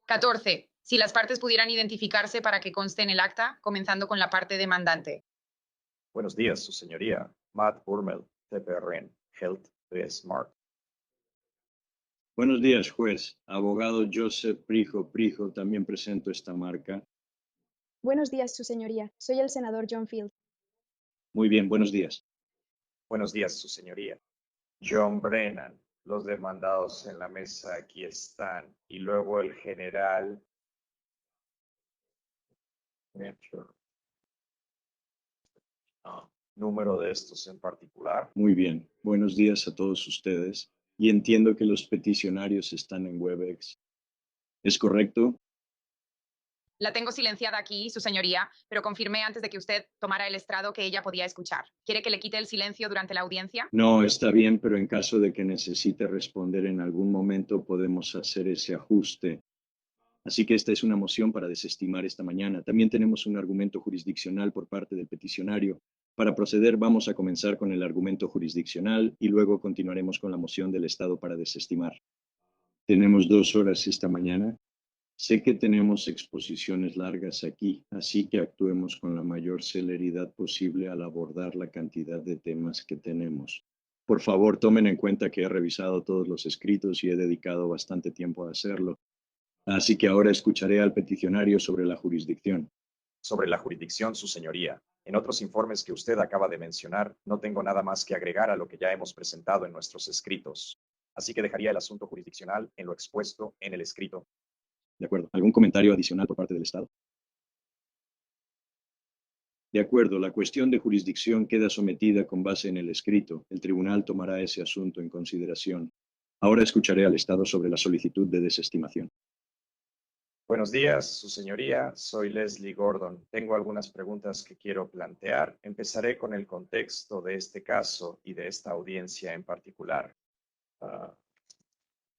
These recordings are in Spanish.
14. Si las partes pudieran identificarse para que conste en el acta, comenzando con la parte demandante. Buenos días, su señoría. Matt Burmel, CPRN, Health Smart. Buenos días, juez. Abogado Joseph Prijo, también presento esta marca. Buenos días, su señoría. Soy el senador John Field. Muy bien, buenos días. Buenos días, su señoría. John Brennan, los demandados en la mesa aquí están. Y luego el general. Número de estos en particular. Muy bien, buenos días a todos ustedes. Y entiendo que los peticionarios están en Webex. ¿Es correcto? La tengo silenciada aquí, su señoría, pero confirmé antes de que usted tomara el estrado que ella podía escuchar. ¿Quiere que le quite el silencio durante la audiencia? No, está bien, pero en caso de que necesite responder en algún momento, podemos hacer ese ajuste. Así que esta es una moción para desestimar esta mañana. También tenemos un argumento jurisdiccional por parte del peticionario. Para proceder, vamos a comenzar con el argumento jurisdiccional y luego continuaremos con la moción del Estado para desestimar. Tenemos 2 horas esta mañana. Sé que tenemos exposiciones largas aquí, así que actuemos con la mayor celeridad posible al abordar la cantidad de temas que tenemos. Por favor, tomen en cuenta que he revisado todos los escritos y he dedicado bastante tiempo a hacerlo. Así que ahora escucharé al peticionario sobre la jurisdicción. Sobre la jurisdicción, su señoría. En otros informes que usted acaba de mencionar, no tengo nada más que agregar a lo que ya hemos presentado en nuestros escritos. Así que dejaría el asunto jurisdiccional en lo expuesto en el escrito. De acuerdo. ¿Algún comentario adicional por parte del Estado? De acuerdo. La cuestión de jurisdicción queda sometida con base en el escrito. El tribunal tomará ese asunto en consideración. Ahora escucharé al Estado sobre la solicitud de desestimación. Buenos días, su señoría. Soy Leslie Gordon. Tengo algunas preguntas que quiero plantear. Empezaré con el contexto de este caso y de esta audiencia en particular.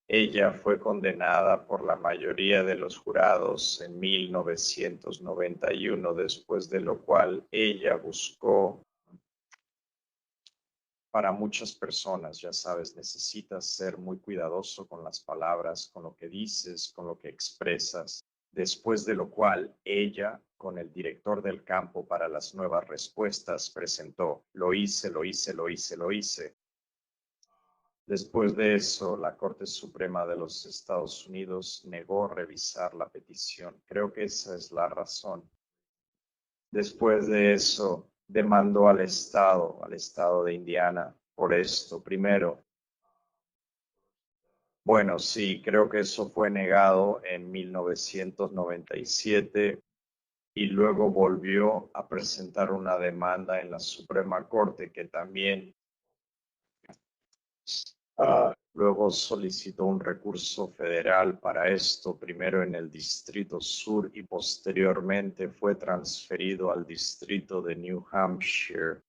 Ella fue condenada por la mayoría de los jurados en 1991, después de lo cual ella buscó, para muchas personas, ya sabes, necesitas ser muy cuidadoso con las palabras, con lo que dices, con lo que expresas, después de lo cual ella, con el director del campo para las nuevas respuestas, presentó, lo hice, lo hice, lo hice, lo hice. Después de eso, la Corte Suprema de los Estados Unidos negó revisar la petición. Creo que esa es la razón. Después de eso, demandó al Estado de Indiana, por esto. Primero, bueno, sí, creo que eso fue negado en 1997 y luego volvió a presentar una demanda en la Suprema Corte que también luego solicitó un recurso federal para esto, primero en el Distrito Sur y posteriormente fue transferido al Distrito de New Hampshire.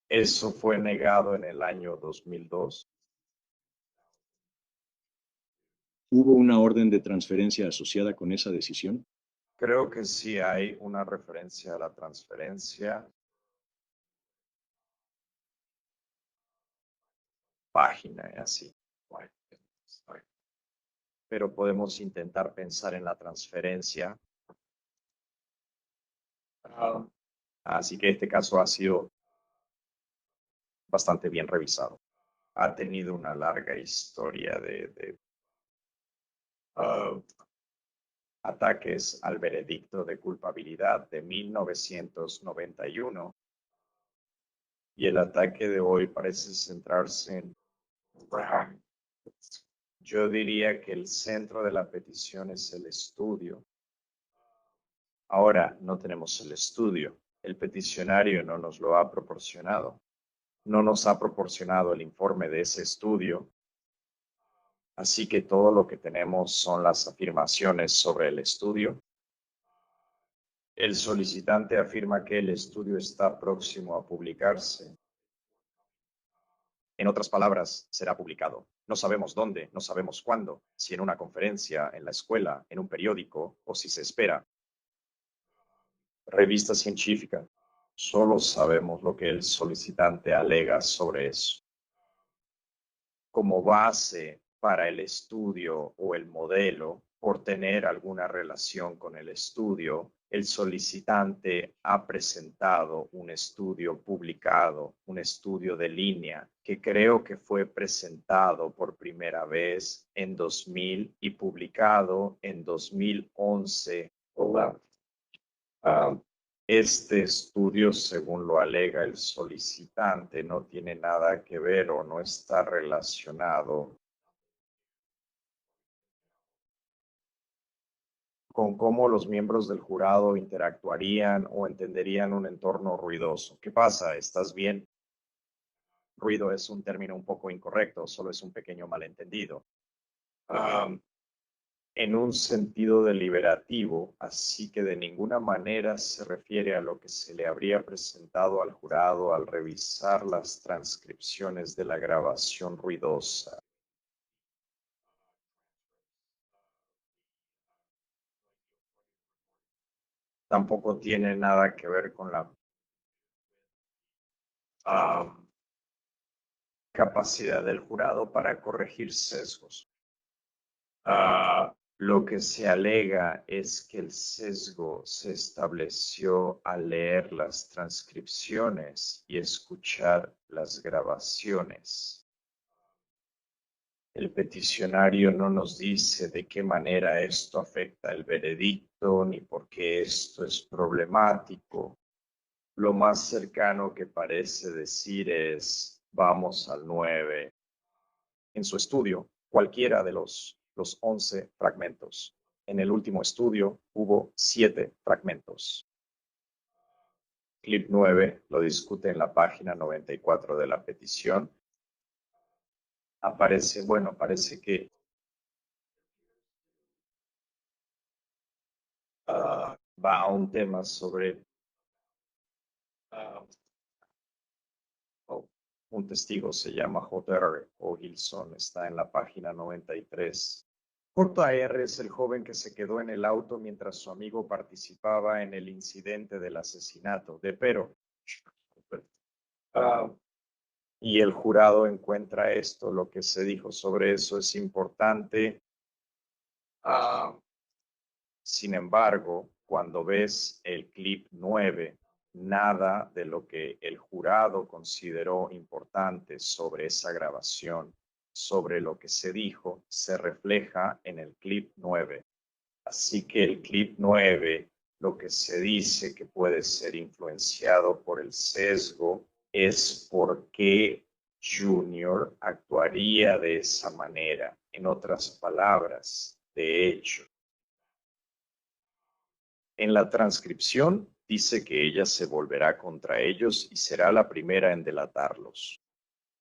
Eso fue negado en el año 2002. ¿Hubo una orden de transferencia asociada con esa decisión? Creo que sí hay una referencia a la transferencia. Página, así. Pero podemos intentar pensar en la transferencia. Así que este caso ha sido bastante bien revisado. Ha tenido una larga historia de ataques al veredicto de culpabilidad de 1991. Y el ataque de hoy parece centrarse en... Yo diría que el centro de la petición es el estudio. Ahora no tenemos el estudio. El peticionario no nos lo ha proporcionado. No nos ha proporcionado el informe de ese estudio. Así que todo lo que tenemos son las afirmaciones sobre el estudio. El solicitante afirma que el estudio está próximo a publicarse. En otras palabras, será publicado. No sabemos dónde, no sabemos cuándo, si en una conferencia, en la escuela, en un periódico o si se espera. Revista científica. Solo sabemos lo que el solicitante alega sobre eso. Como base para el estudio o el modelo por tener alguna relación con el estudio, el solicitante ha presentado un estudio publicado, un estudio de línea, que creo que fue presentado por primera vez en 2000 y publicado en 2011. Este estudio, según lo alega el solicitante, no tiene nada que ver o no está relacionado con cómo los miembros del jurado interactuarían o entenderían un entorno ruidoso. ¿Qué pasa? ¿Estás bien? Ruido es un término un poco incorrecto, solo es un pequeño malentendido. En un sentido deliberativo, así que de ninguna manera se refiere a lo que se le habría presentado al jurado al revisar las transcripciones de la grabación ruidosa. Tampoco tiene nada que ver con la capacidad del jurado para corregir sesgos. Lo que se alega es que el sesgo se estableció al leer las transcripciones y escuchar las grabaciones. El peticionario no nos dice de qué manera esto afecta el veredicto ni por qué esto es problemático. Lo más cercano que parece decir es, vamos al 9. En su estudio, cualquiera de los 11 fragmentos. En el último estudio hubo 7 fragmentos. Clip 9 lo discute en la página 94 de la petición. Parece que va a un tema sobre un testigo, se llama J.R. Gilson, está en la página 93. J.R. es el joven que se quedó en el auto mientras su amigo participaba en el incidente del asesinato de Pero. Y el jurado encuentra esto, lo que se dijo sobre eso es importante. Sin embargo, cuando ves el clip 9, nada de lo que el jurado consideró importante sobre esa grabación, sobre lo que se dijo, se refleja en el clip 9. Así que el clip 9, lo que se dice que puede ser influenciado por el sesgo es por qué Junior actuaría de esa manera. En otras palabras, de hecho, en la transcripción dice que ella se volverá contra ellos y será la primera en delatarlos.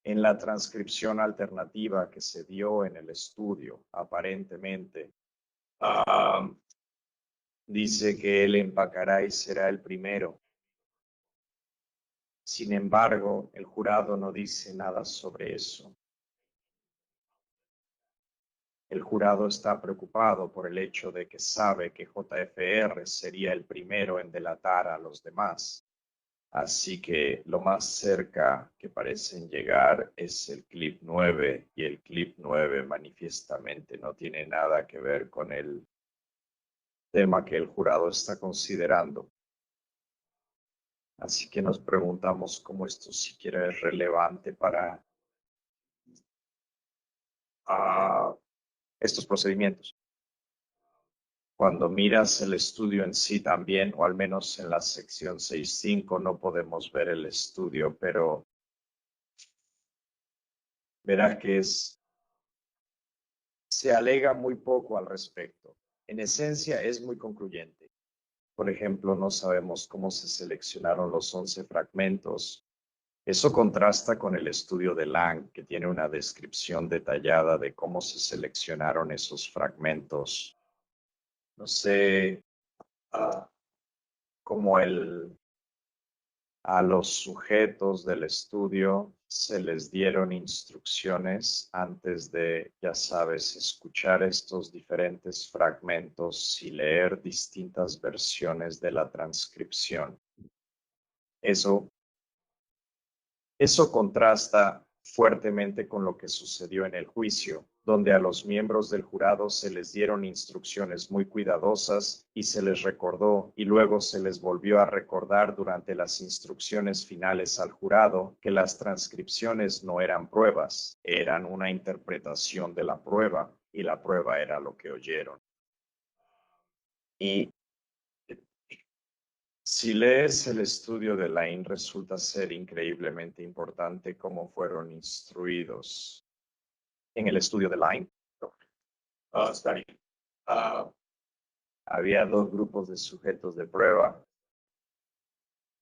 En la transcripción alternativa que se dio en el estudio, aparentemente, dice que él empacará y será el primero. Sin embargo, el jurado no dice nada sobre eso. El jurado está preocupado por el hecho de que sabe que JFR sería el primero en delatar a los demás. Así que lo más cerca que parecen llegar es el clip 9 y el clip 9 manifiestamente no tiene nada que ver con el tema que el jurado está considerando. Así que nos preguntamos cómo esto siquiera es relevante para estos procedimientos. Cuando miras el estudio en sí también, o al menos en la sección 6.5, no podemos ver el estudio, pero verás que se alega muy poco al respecto. En esencia es muy concluyente. Por ejemplo, no sabemos cómo se seleccionaron los 11 fragmentos. Eso contrasta con el estudio de Lang, que tiene una descripción detallada de cómo se seleccionaron esos fragmentos. No sé cómo a los sujetos del estudio se les dieron instrucciones antes de, ya sabes, escuchar estos diferentes fragmentos y leer distintas versiones de la transcripción. Eso contrasta fuertemente con lo que sucedió en el juicio, donde a los miembros del jurado se les dieron instrucciones muy cuidadosas y se les recordó y luego se les volvió a recordar durante las instrucciones finales al jurado que las transcripciones no eran pruebas, eran una interpretación de la prueba y la prueba era lo que oyeron. Y si lees el estudio de Lain, resulta ser increíblemente importante cómo fueron instruidos en el estudio de Lain. Había dos grupos de sujetos de prueba.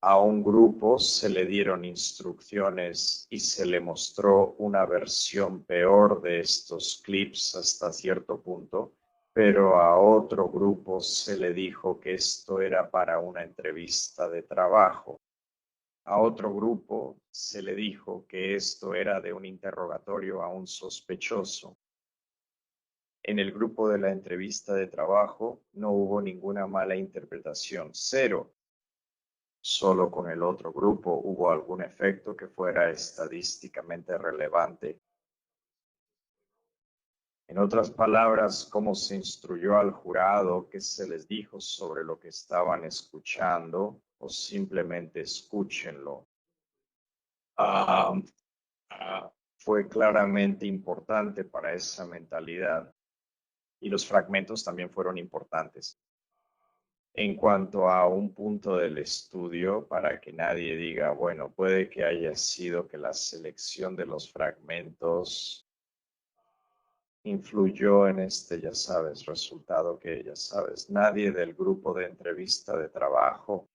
A un grupo se le dieron instrucciones y se le mostró una versión peor de estos clips hasta cierto punto, pero a otro grupo se le dijo que esto era para una entrevista de trabajo. A otro grupo se le dijo que esto era de un interrogatorio a un sospechoso. En el grupo de la entrevista de trabajo no hubo ninguna mala interpretación, cero. Solo con el otro grupo hubo algún efecto que fuera estadísticamente relevante. En otras palabras, cómo se instruyó al jurado, qué se les dijo sobre lo que estaban escuchando, o simplemente escúchenlo. Fue claramente importante para esa mentalidad. Y los fragmentos también fueron importantes. En cuanto a un punto del estudio, para que nadie diga, bueno, puede que haya sido que la selección de los fragmentos influyó en este, ya sabes, resultado que ya sabes, nadie del grupo de entrevista de trabajo,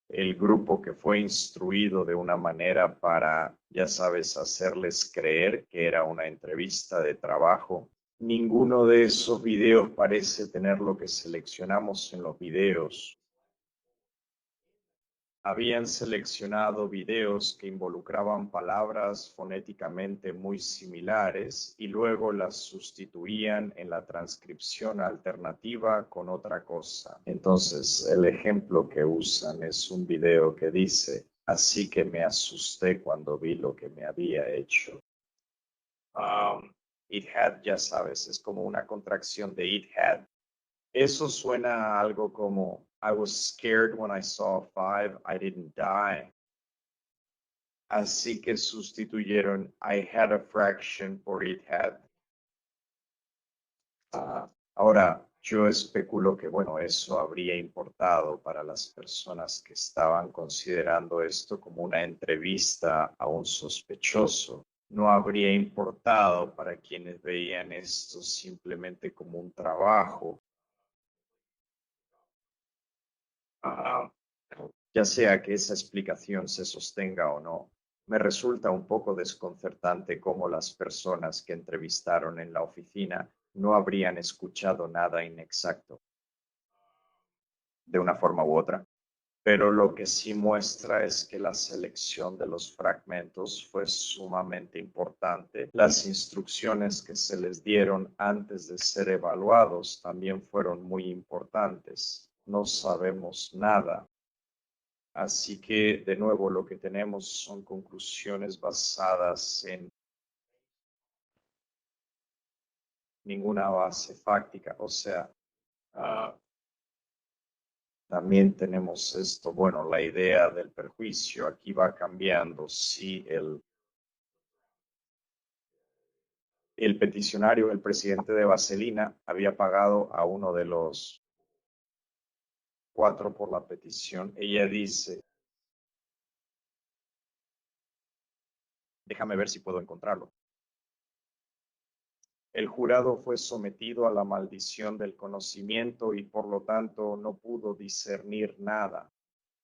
el grupo que fue instruido de una manera para, ya sabes, hacerles creer que era una entrevista de trabajo. Ninguno de esos videos parece tener lo que seleccionamos en los videos. Habían seleccionado videos que involucraban palabras fonéticamente muy similares y luego las sustituían en la transcripción alternativa con otra cosa. Entonces, el ejemplo que usan es un video que dice, así que me asusté cuando vi lo que me había hecho. It had, ya sabes, es como una contracción de it had. Eso suena a algo como, I was scared when I saw a 5, I didn't die. Así que sustituyeron I had a fraction por it had. Ahora, yo especulo que, bueno, eso habría importado para las personas que estaban considerando esto como una entrevista a un sospechoso. No habría importado para quienes veían esto simplemente como un trabajo. Ya sea que esa explicación se sostenga o no, me resulta un poco desconcertante cómo las personas que entrevistaron en la oficina no habrían escuchado nada inexacto, de una forma u otra. Pero lo que sí muestra es que la selección de los fragmentos fue sumamente importante. Las instrucciones que se les dieron antes de ser evaluados también fueron muy importantes. No sabemos nada. Así que, de nuevo, lo que tenemos son conclusiones basadas en ninguna base fáctica. O sea, también tenemos esto, bueno, la idea del perjuicio. Aquí va cambiando si el peticionario, el presidente de Vaselina, había pagado a uno de los 4 por la petición. Ella dice, déjame ver si puedo encontrarlo. El jurado fue sometido a la maldición del conocimiento y por lo tanto no pudo discernir nada,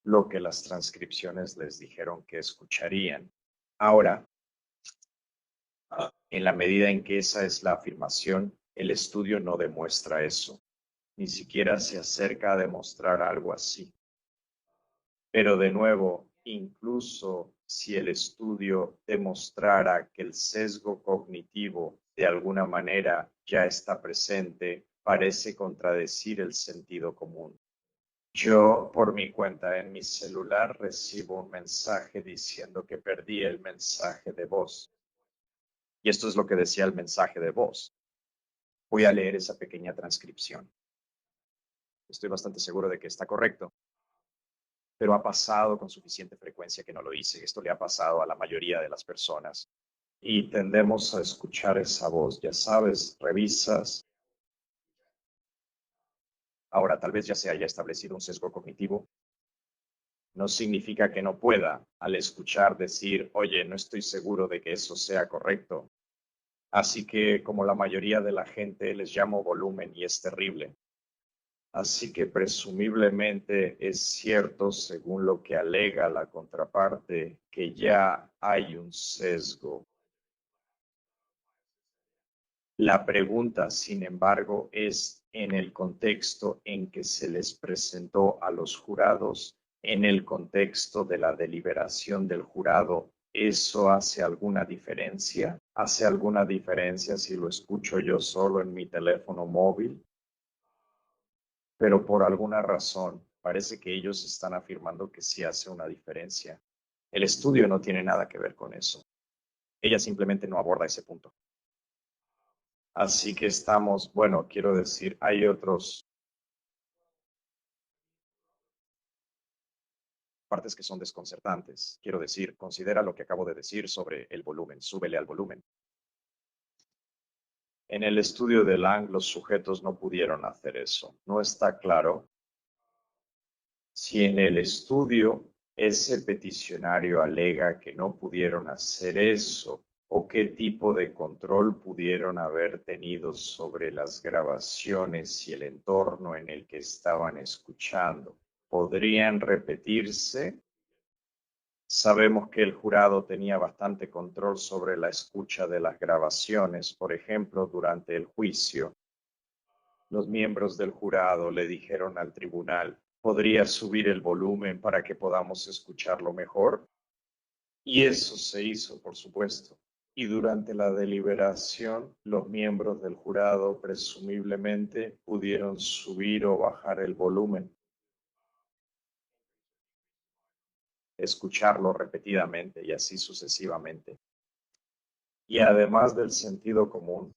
lo que las transcripciones les dijeron que escucharían. Ahora, en la medida en que esa es la afirmación, el estudio no demuestra eso. Ni siquiera se acerca a demostrar algo así. Pero de nuevo, incluso si el estudio demostrara que el sesgo cognitivo de alguna manera ya está presente, parece contradecir el sentido común. Yo, por mi cuenta en mi celular, recibo un mensaje diciendo que perdí el mensaje de voz. Y esto es lo que decía el mensaje de voz. Voy a leer esa pequeña transcripción. Estoy bastante seguro de que está correcto, pero ha pasado con suficiente frecuencia que no lo hice. Esto le ha pasado a la mayoría de las personas. Y tendemos a escuchar esa voz. Ya sabes, revisas. Ahora, tal vez ya se haya establecido un sesgo cognitivo. No significa que no pueda, al escuchar, decir, oye, no estoy seguro de que eso sea correcto. Así que, como la mayoría de la gente, les llamo volumen y es terrible. Así que presumiblemente es cierto, según lo que alega la contraparte, que ya hay un sesgo. La pregunta, sin embargo, es en el contexto en que se les presentó a los jurados, en el contexto de la deliberación del jurado. ¿Eso hace alguna diferencia? ¿Hace alguna diferencia si lo escucho yo solo en mi teléfono móvil? Pero por alguna razón, parece que ellos están afirmando que sí hace una diferencia. El estudio no tiene nada que ver con eso. Ella simplemente no aborda ese punto. Así que estamos, bueno, quiero decir, hay otros partes que son desconcertantes. Quiero decir, considera lo que acabo de decir sobre el volumen, súbele al volumen. En el estudio de Lang, los sujetos no pudieron hacer eso. No está claro si en el estudio ese peticionario alega que no pudieron hacer eso o qué tipo de control pudieron haber tenido sobre las grabaciones y el entorno en el que estaban escuchando. ¿Podrían repetirse? Sabemos que el jurado tenía bastante control sobre la escucha de las grabaciones. Por ejemplo, durante el juicio, los miembros del jurado le dijeron al tribunal, ¿podría subir el volumen para que podamos escucharlo mejor? Y eso se hizo, por supuesto. Y durante la deliberación, los miembros del jurado presumiblemente pudieron subir o bajar el volumen, escucharlo repetidamente y así sucesivamente. Y además del sentido común,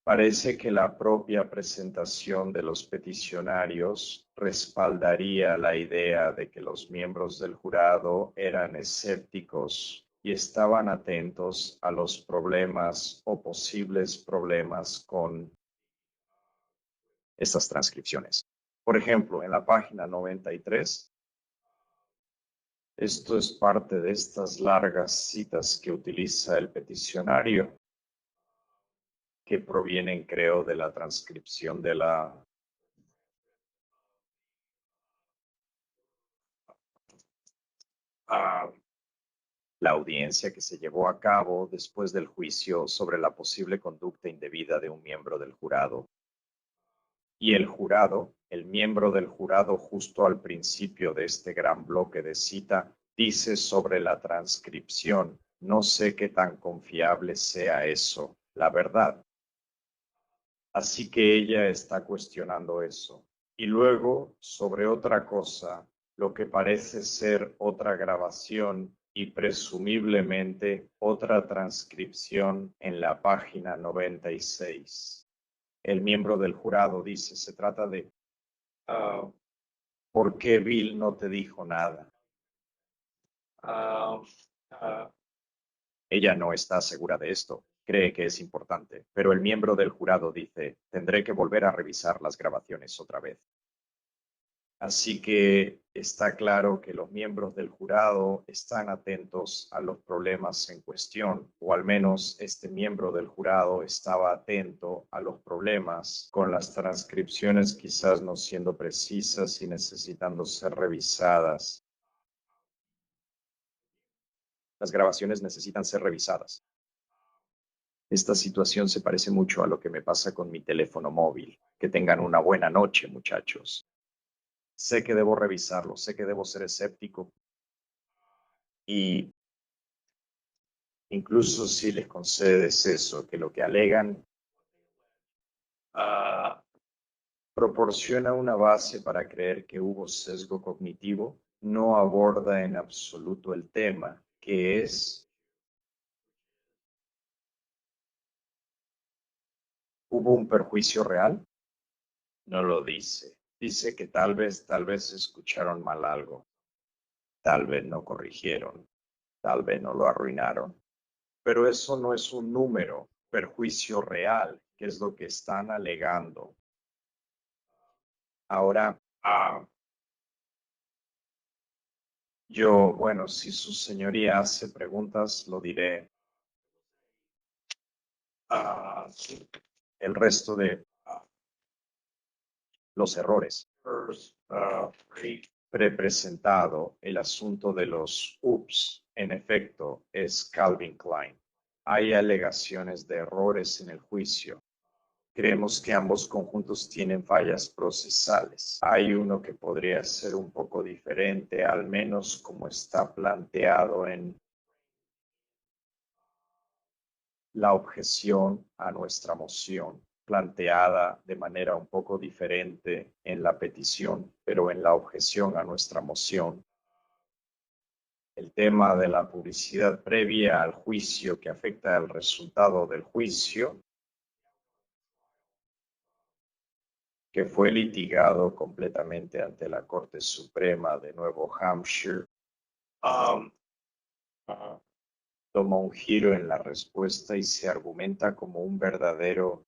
parece que la propia presentación de los peticionarios respaldaría la idea de que los miembros del jurado eran escépticos y estaban atentos a los problemas o posibles problemas con estas transcripciones. Por ejemplo, en la página 93, esto es parte de estas largas citas que utiliza el peticionario, que provienen, creo, de la transcripción de la audiencia que se llevó a cabo después del juicio sobre la posible conducta indebida de un miembro del jurado. Y el jurado, el miembro del jurado justo al principio de este gran bloque de cita, dice sobre la transcripción, no sé qué tan confiable sea eso, la verdad. Así que ella está cuestionando eso. Y luego, sobre otra cosa, lo que parece ser otra grabación y presumiblemente otra transcripción en la página 96. El miembro del jurado dice, se trata de ¿por qué Bill no te dijo nada? Ella no está segura de esto, cree que es importante, pero el miembro del jurado dice, tendré que volver a revisar las grabaciones otra vez. Así que está claro que los miembros del jurado están atentos a los problemas en cuestión, o al menos este miembro del jurado estaba atento a los problemas con las transcripciones quizás no siendo precisas y necesitando ser revisadas. Las grabaciones necesitan ser revisadas. Esta situación se parece mucho a lo que me pasa con mi teléfono móvil. Que tengan una buena noche, muchachos. Sé que debo revisarlo, sé que debo ser escéptico y incluso si les concedes eso, que lo que alegan proporciona una base para creer que hubo sesgo cognitivo, no aborda en absoluto el tema, que es ¿Hubo un perjuicio real? No lo dice. Dice que tal vez escucharon mal algo. Tal vez no corrigieron. Tal vez no lo arruinaron. Pero eso no es un número, perjuicio real, que es lo que están alegando. Ahora, bueno, si su señoría hace preguntas, lo diré. El resto de los errores. Representado el asunto de los ups, en efecto, es Calvin Klein. Hay alegaciones de errores en el juicio. Creemos que ambos conjuntos tienen fallas procesales. Hay uno que podría ser un poco diferente, al menos como está planteado en la objeción a nuestra moción, planteada de manera un poco diferente en la petición, pero en la objeción a nuestra moción. El tema de la publicidad previa al juicio que afecta al resultado del juicio, que fue litigado completamente ante la Corte Suprema de Nuevo Hampshire, toma un giro en la respuesta y se argumenta como un verdadero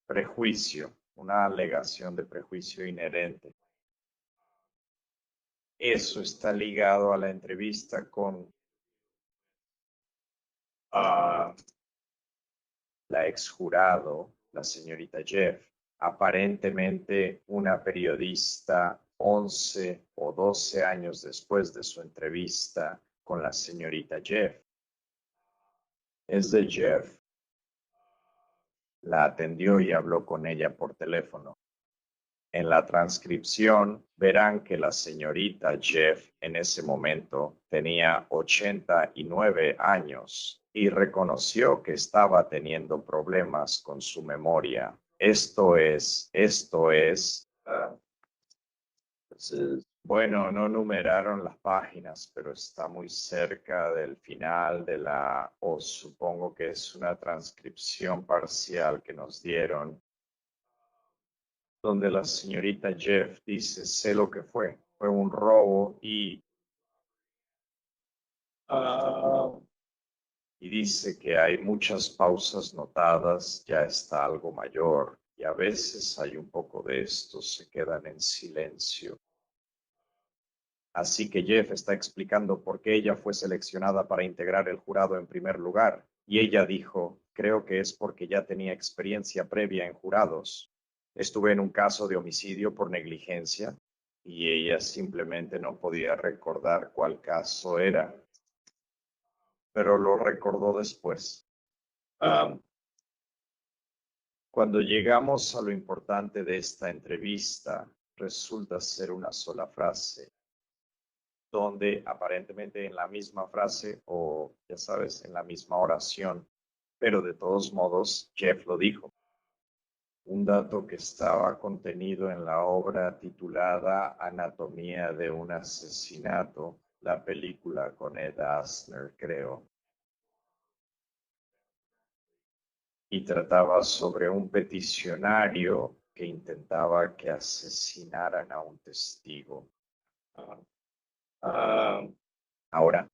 prejuicio, una alegación de prejuicio inherente. Eso está ligado a la entrevista con la exjurado, la señorita Jeff, aparentemente una periodista 11 o 12 años después de su entrevista con la señorita Jeff. Es de Jeff. La atendió y habló con ella por teléfono. En la transcripción verán que la señorita Jeff en ese momento tenía 89 años y reconoció que estaba teniendo problemas con su memoria. Bueno, no numeraron las páginas, pero está muy cerca del final o supongo que es una transcripción parcial que nos dieron, donde la señorita Jeff dice, sé lo que fue un robo y dice que hay muchas pausas notadas, ya está algo mayor y a veces hay un poco de esto, se quedan en silencio. Así que Jeff está explicando por qué ella fue seleccionada para integrar el jurado en primer lugar. Y ella dijo, creo que es porque ya tenía experiencia previa en jurados. Estuve en un caso de homicidio por negligencia y ella simplemente no podía recordar cuál caso era, pero lo recordó después. Cuando llegamos a lo importante de esta entrevista, resulta ser una sola frase, donde aparentemente en la misma frase o, ya sabes, en la misma oración, pero de todos modos, Jeff lo dijo. Un dato que estaba contenido en la obra titulada Anatomía de un asesinato, la película con Ed Asner, creo. Y trataba sobre un peticionario que intentaba que asesinaran a un testigo. Ahora,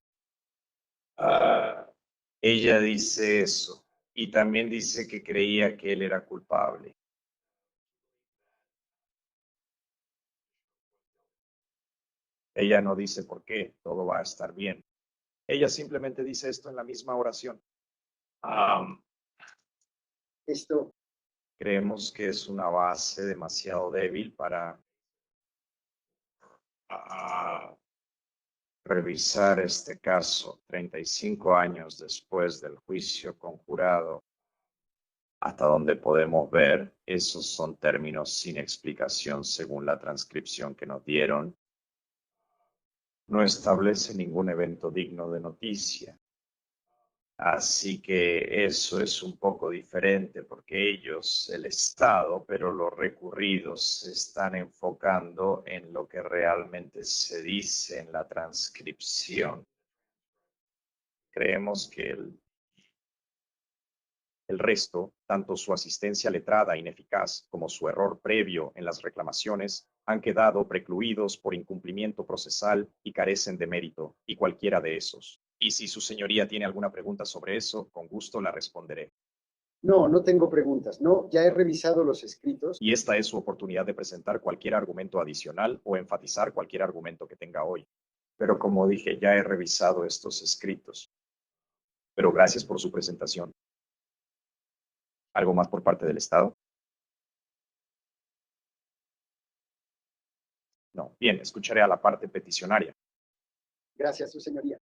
ella dice eso y también dice que creía que él era culpable. Ella no dice por qué, todo va a estar bien. Ella simplemente dice esto en la misma oración. Esto creemos que es una base demasiado débil para revisar este caso 35 años después del juicio conjurado. Hasta donde podemos ver, esos son términos sin explicación según la transcripción que nos dieron. No establece ningún evento digno de noticia. Así que eso es un poco diferente porque ellos, el Estado, pero los recurridos se están enfocando en lo que realmente se dice en la transcripción. Creemos que el El resto, tanto su asistencia letrada ineficaz como su error previo en las reclamaciones, han quedado precluidos por incumplimiento procesal y carecen de mérito, y cualquiera de esos. Y si su señoría tiene alguna pregunta sobre eso, con gusto la responderé. No, no tengo preguntas. No, ya he revisado los escritos. Y esta es su oportunidad de presentar cualquier argumento adicional o enfatizar cualquier argumento que tenga hoy. Pero como dije, ya he revisado estos escritos. Pero gracias por su presentación. ¿Algo más por parte del Estado? No. Bien, escucharé a la parte peticionaria. Gracias, su señoría.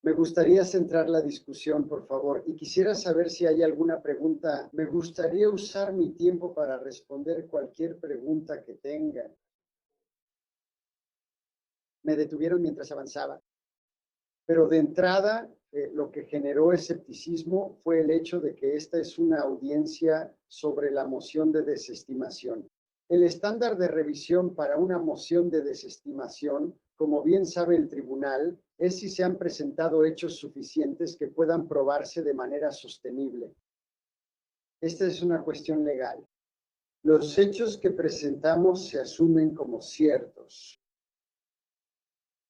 Me gustaría centrar la discusión, por favor, y quisiera saber si hay alguna pregunta. Me gustaría usar mi tiempo para responder cualquier pregunta que tengan. Me detuvieron mientras avanzaba. Pero de entrada, lo que generó escepticismo fue el hecho de que esta es una audiencia sobre la moción de desestimación. El estándar de revisión para una moción de desestimación, como bien sabe el tribunal, es si se han presentado hechos suficientes que puedan probarse de manera sostenible. Esta es una cuestión legal. Los hechos que presentamos se asumen como ciertos.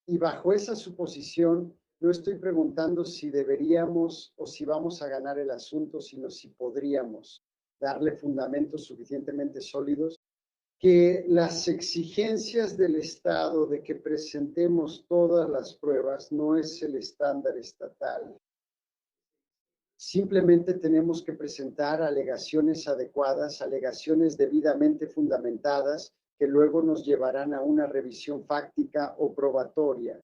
Y bajo esa suposición, no estoy preguntando si deberíamos o si vamos a ganar el asunto, sino si podríamos darle fundamentos suficientemente sólidos, que las exigencias del Estado de que presentemos todas las pruebas no es el estándar estatal. Simplemente tenemos que presentar alegaciones adecuadas, alegaciones debidamente fundamentadas, que luego nos llevarán a una revisión fáctica o probatoria.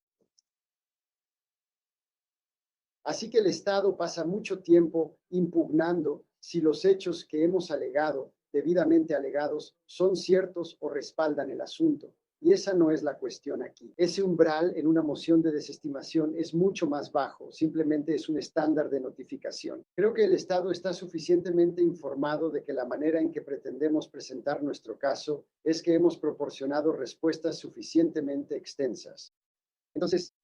Así que el Estado pasa mucho tiempo impugnando si los hechos que hemos alegado, debidamente alegados, son ciertos o respaldan el asunto. Y esa no es la cuestión aquí. Ese umbral en una moción de desestimación es mucho más bajo, simplemente es un estándar de notificación. Creo que el Estado está suficientemente informado de que la manera en que pretendemos presentar nuestro caso es que hemos proporcionado respuestas suficientemente extensas. Entonces,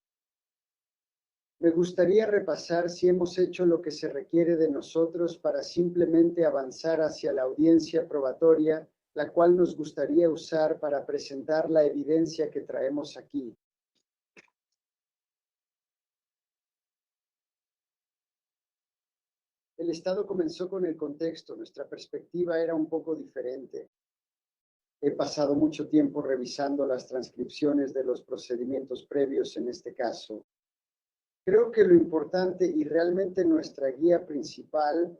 me gustaría repasar si hemos hecho lo que se requiere de nosotros para simplemente avanzar hacia la audiencia probatoria, la cual nos gustaría usar para presentar la evidencia que traemos aquí. El Estado comenzó con el contexto, nuestra perspectiva era un poco diferente. He pasado mucho tiempo revisando las transcripciones de los procedimientos previos en este caso. Creo que lo importante y realmente nuestra guía principal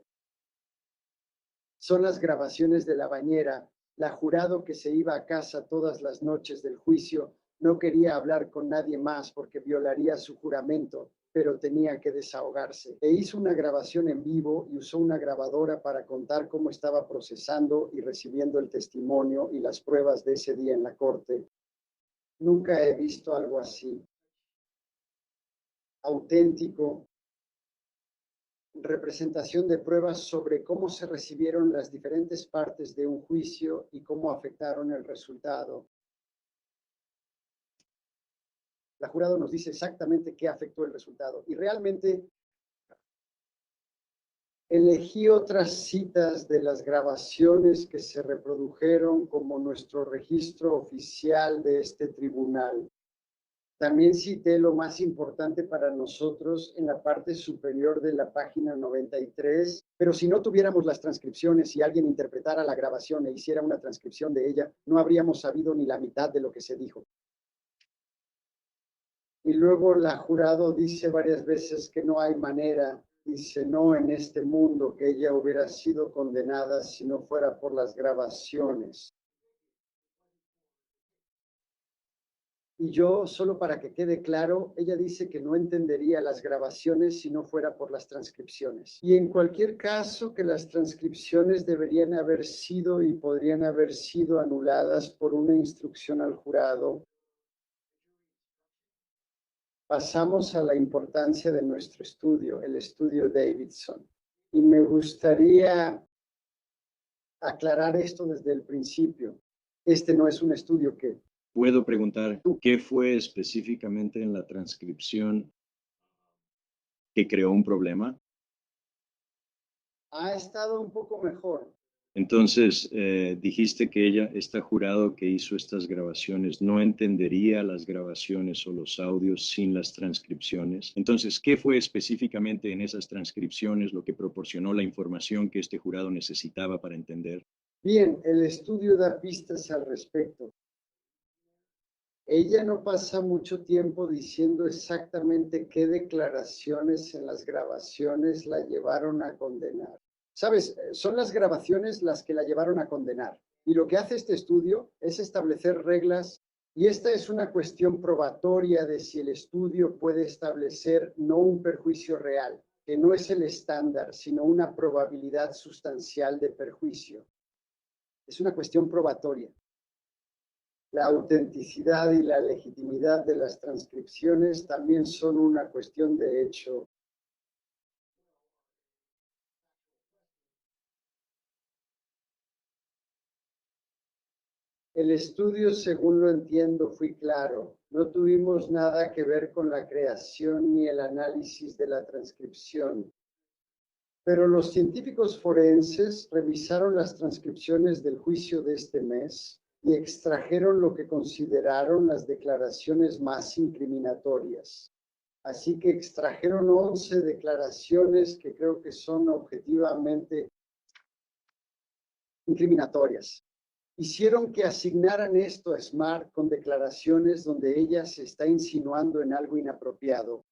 son las grabaciones de la bañera. La jurado que se iba a casa todas las noches del juicio no quería hablar con nadie más porque violaría su juramento, pero tenía que desahogarse. E hizo una grabación en vivo y usó una grabadora para contar cómo estaba procesando y recibiendo el testimonio y las pruebas de ese día en la corte. Nunca he visto algo así. Auténtico, representación de pruebas sobre cómo se recibieron las diferentes partes de un juicio y cómo afectaron el resultado. La jurado nos dice exactamente qué afectó el resultado y realmente elegí otras citas de las grabaciones que se reprodujeron como nuestro registro oficial de este tribunal. También cité lo más importante para nosotros en la parte superior de la página 93, pero si no tuviéramos las transcripciones y alguien interpretara la grabación e hiciera una transcripción de ella, no habríamos sabido ni la mitad de lo que se dijo. Y luego la jurado dice varias veces que no hay manera, dice no en este mundo que ella hubiera sido condenada si no fuera por las grabaciones. Y yo, solo para que quede claro, ella dice que no entendería las grabaciones si no fuera por las transcripciones. Y en cualquier caso, que las transcripciones deberían haber sido y podrían haber sido anuladas por una instrucción al jurado. Pasamos a la importancia de nuestro estudio, el estudio Davidson. Y me gustaría aclarar esto desde el principio. Este no es un estudio que Puedo preguntar, ¿qué fue específicamente en la transcripción que creó un problema. Ha estado un poco mejor. Entonces, dijiste que este jurado que hizo estas grabaciones, no entendería las grabaciones o los audios sin las transcripciones. Entonces, ¿qué fue específicamente en esas transcripciones lo que proporcionó la información que este jurado necesitaba para entender? Bien, el estudio da pistas al respecto. Ella no pasa mucho tiempo diciendo exactamente qué declaraciones en las grabaciones la llevaron a condenar. Sabes, son las grabaciones las que la llevaron a condenar. Y lo que hace este estudio es establecer reglas, y esta es una cuestión probatoria de si el estudio puede establecer no un perjuicio real, que no es el estándar, sino una probabilidad sustancial de perjuicio. Es una cuestión probatoria. La autenticidad y la legitimidad de las transcripciones también son una cuestión de hecho. El estudio, según lo entiendo, fue claro. No tuvimos nada que ver con la creación ni el análisis de la transcripción. Pero los científicos forenses revisaron las transcripciones del juicio de este mes y extrajeron lo que consideraron las declaraciones más incriminatorias. Así que extrajeron 11 declaraciones que creo que son objetivamente incriminatorias. Hicieron que asignaran esto a Smart con declaraciones donde ella se está insinuando en algo inapropiado.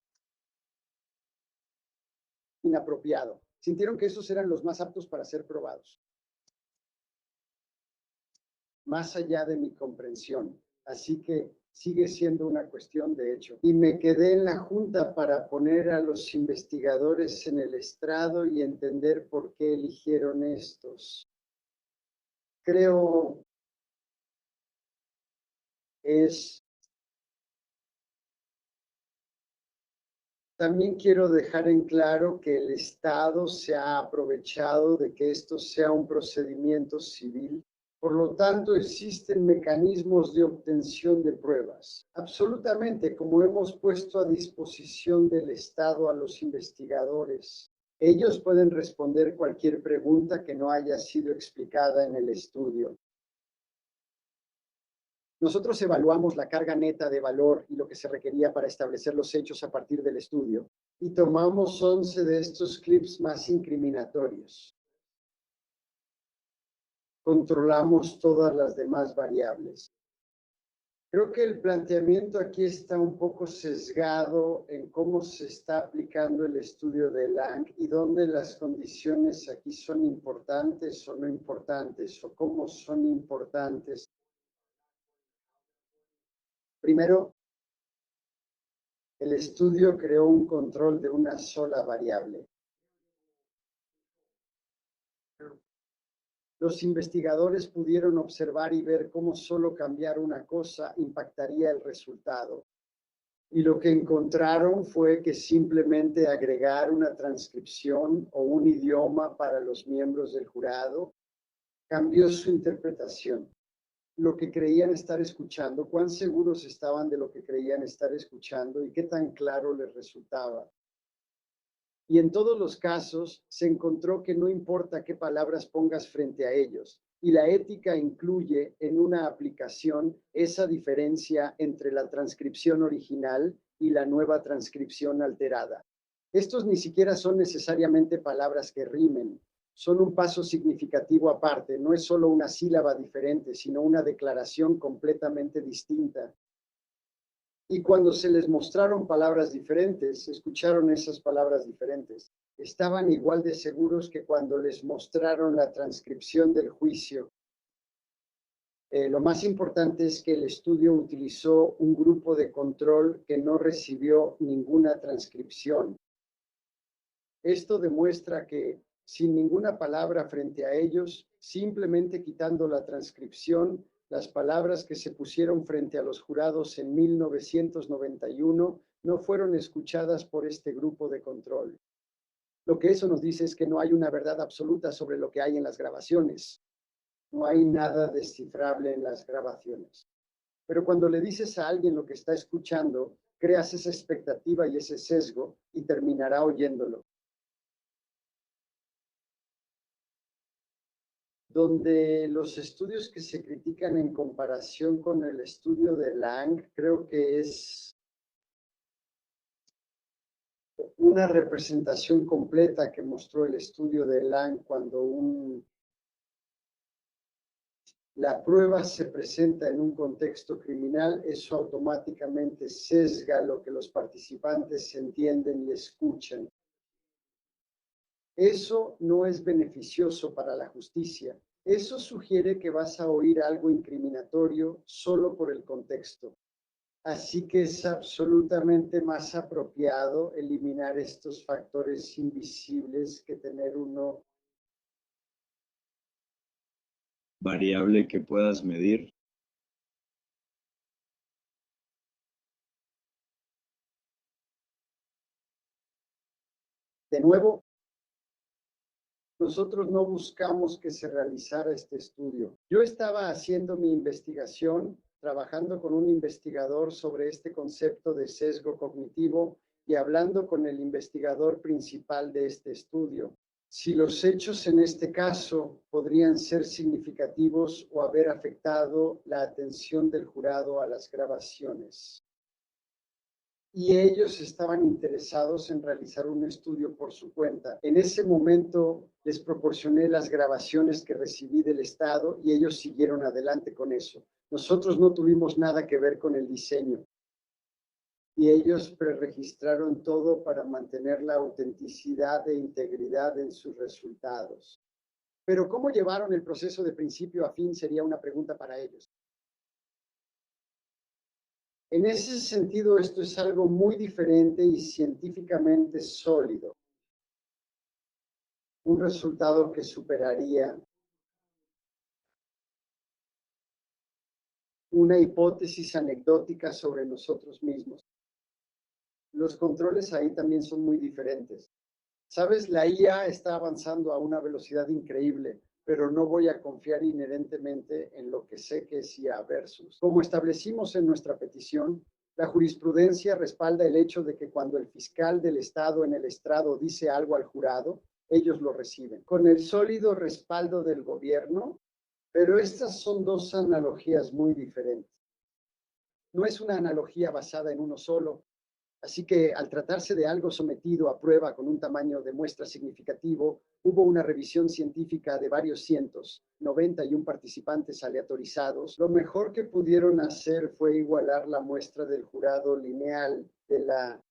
Sintieron que esos eran los más aptos para ser probados. Más allá de mi comprensión. Así que sigue siendo una cuestión de hecho. Y me quedé en la junta para poner a los investigadores en el estrado y entender por qué eligieron estos. Creo También quiero dejar en claro que el Estado se ha aprovechado de que esto sea un procedimiento civil. Por lo tanto, existen mecanismos de obtención de pruebas. Absolutamente, como hemos puesto a disposición del Estado a los investigadores. Ellos pueden responder cualquier pregunta que no haya sido explicada en el estudio. Nosotros evaluamos la carga neta de valor y lo que se requería para establecer los hechos a partir del estudio y tomamos 11 de estos clips más incriminatorios. Controlamos todas las demás variables. Creo que el planteamiento aquí está un poco sesgado en cómo se está aplicando el estudio de Lang y dónde las condiciones aquí son importantes o no importantes o cómo son importantes. Primero, el estudio creó un control de una sola variable. Los investigadores pudieron observar y ver cómo solo cambiar una cosa impactaría el resultado. Y lo que encontraron fue que simplemente agregar una transcripción o un idioma para los miembros del jurado cambió su interpretación. Lo que creían estar escuchando, cuán seguros estaban de lo que creían estar escuchando y qué tan claro les resultaba. Y en todos los casos se encontró que no importa qué palabras pongas frente a ellos, y la ética incluye en una aplicación esa diferencia entre la transcripción original y la nueva transcripción alterada. Estos ni siquiera son necesariamente palabras que rimen, son un paso significativo aparte, no es solo una sílaba diferente, sino una declaración completamente distinta. Y cuando se les mostraron palabras diferentes, escucharon esas palabras diferentes. Estaban igual de seguros que cuando les mostraron la transcripción del juicio. Lo más importante es que el estudio utilizó un grupo de control que no recibió ninguna transcripción. Esto demuestra que, sin ninguna palabra frente a ellos, simplemente quitando la transcripción, las palabras que se pusieron frente a los jurados en 1991 no fueron escuchadas por este grupo de control. Lo que eso nos dice es que no hay una verdad absoluta sobre lo que hay en las grabaciones. No hay nada descifrable en las grabaciones. Pero cuando le dices a alguien lo que está escuchando, creas esa expectativa y ese sesgo y terminará oyéndolo. Donde los estudios que se critican en comparación con el estudio de Lang, creo que es una representación completa que mostró el estudio de Lang cuando la prueba se presenta en un contexto criminal, eso automáticamente sesga lo que los participantes entienden y escuchan. Eso no es beneficioso para la justicia. Eso sugiere que vas a oír algo incriminatorio solo por el contexto. Así que es absolutamente más apropiado eliminar estos factores invisibles que tener uno variable que puedas medir. De nuevo, nosotros no buscamos que se realizara este estudio. Yo estaba haciendo mi investigación, trabajando con un investigador sobre este concepto de sesgo cognitivo y hablando con el investigador principal de este estudio. Si los hechos en este caso podrían ser significativos o haber afectado la atención del jurado a las grabaciones. Y ellos estaban interesados en realizar un estudio por su cuenta. En ese momento les proporcioné las grabaciones que recibí del Estado y ellos siguieron adelante con eso. Nosotros no tuvimos nada que ver con el diseño. Y ellos preregistraron todo para mantener la autenticidad e integridad en sus resultados. Pero ¿cómo llevaron el proceso de principio a fin? Sería una pregunta para ellos. En ese sentido, esto es algo muy diferente y científicamente sólido. Un resultado que superaría una hipótesis anecdótica sobre nosotros mismos. Los controles ahí también son muy diferentes. Sabes, la IA está avanzando a una velocidad increíble, pero no voy a confiar inherentemente en lo que sé que es IA versus. Como establecimos en nuestra petición, la jurisprudencia respalda el hecho de que cuando el fiscal del Estado en el estrado dice algo al jurado, ellos lo reciben, con el sólido respaldo del gobierno, pero estas son dos analogías muy diferentes. No es una analogía basada en uno solo. Así que al tratarse de algo sometido a prueba con un tamaño de muestra significativo, hubo una revisión científica de varios cientos, 91 participantes aleatorizados. Lo mejor que pudieron hacer fue igualar la muestra del jurado lineal de la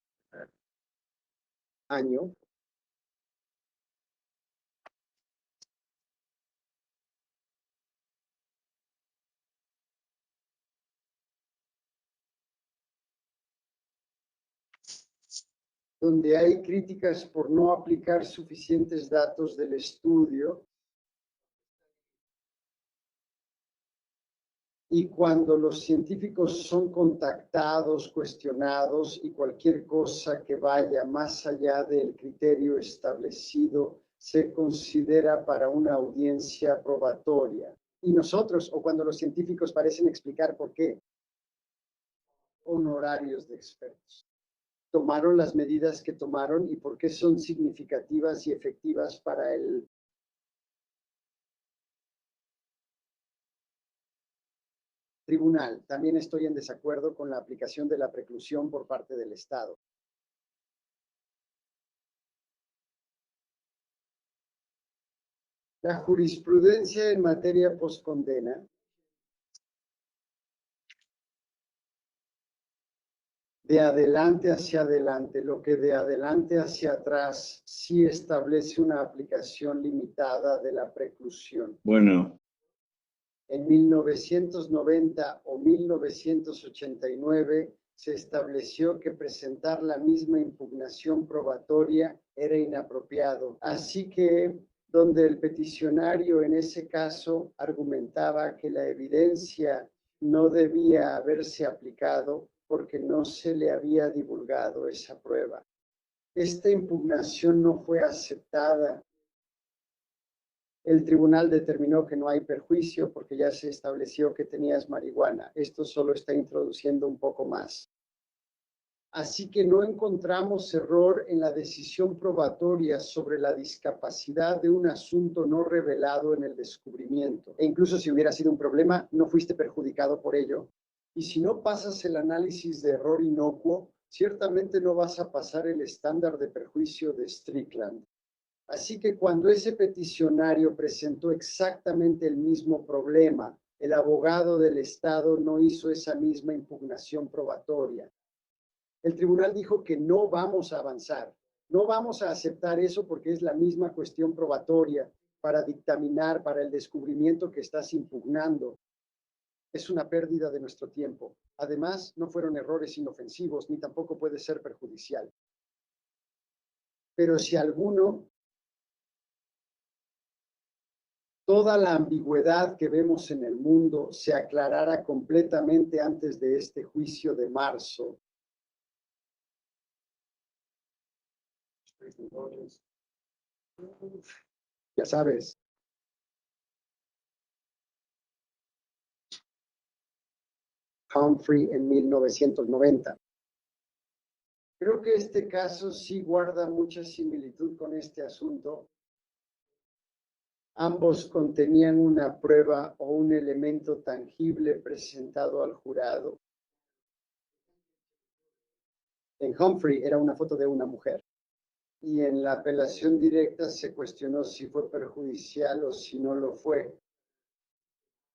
año donde hay críticas por no aplicar suficientes datos del estudio. Y cuando los científicos son contactados, cuestionados y cualquier cosa que vaya más allá del criterio establecido se considera para una audiencia probatoria. Y nosotros, o cuando los científicos parecen explicar por qué, honorarios de expertos. Tomaron las medidas que tomaron y por qué son significativas y efectivas para el tribunal. También estoy en desacuerdo con la aplicación de la preclusión por parte del Estado. La jurisprudencia en materia postcondena de adelante hacia adelante, lo que de adelante hacia atrás sí establece una aplicación limitada de la preclusión. Bueno, En 1990 o 1989 se estableció que presentar la misma impugnación probatoria era inapropiado. Así que donde el peticionario en ese caso argumentaba que la evidencia no debía haberse aplicado porque no se le había divulgado esa prueba. Esta impugnación no fue aceptada. El tribunal determinó que no hay perjuicio porque ya se estableció que tenías marihuana. Esto solo está introduciendo un poco más. Así que no encontramos error en la decisión probatoria sobre la discapacidad de un asunto no revelado en el descubrimiento. E incluso si hubiera sido un problema, no fuiste perjudicado por ello. Y si no pasas el análisis de error inocuo, ciertamente no vas a pasar el estándar de perjuicio de Strickland. Así que cuando ese peticionario presentó exactamente el mismo problema, el abogado del Estado no hizo esa misma impugnación probatoria. El tribunal dijo que no vamos a avanzar, no vamos a aceptar eso porque es la misma cuestión probatoria para dictaminar, para el descubrimiento que estás impugnando. Es una pérdida de nuestro tiempo. Además, no fueron errores inofensivos ni tampoco puede ser perjudicial. Pero si alguno, toda la ambigüedad que vemos en el mundo se aclarara completamente antes de este juicio de marzo, ya sabes. Humphrey en 1990. Creo que este caso sí guarda mucha similitud con este asunto. Ambos contenían una prueba o un elemento tangible presentado al jurado. En Humphrey era una foto de una mujer. Y en la apelación directa se cuestionó si fue perjudicial o si no lo fue.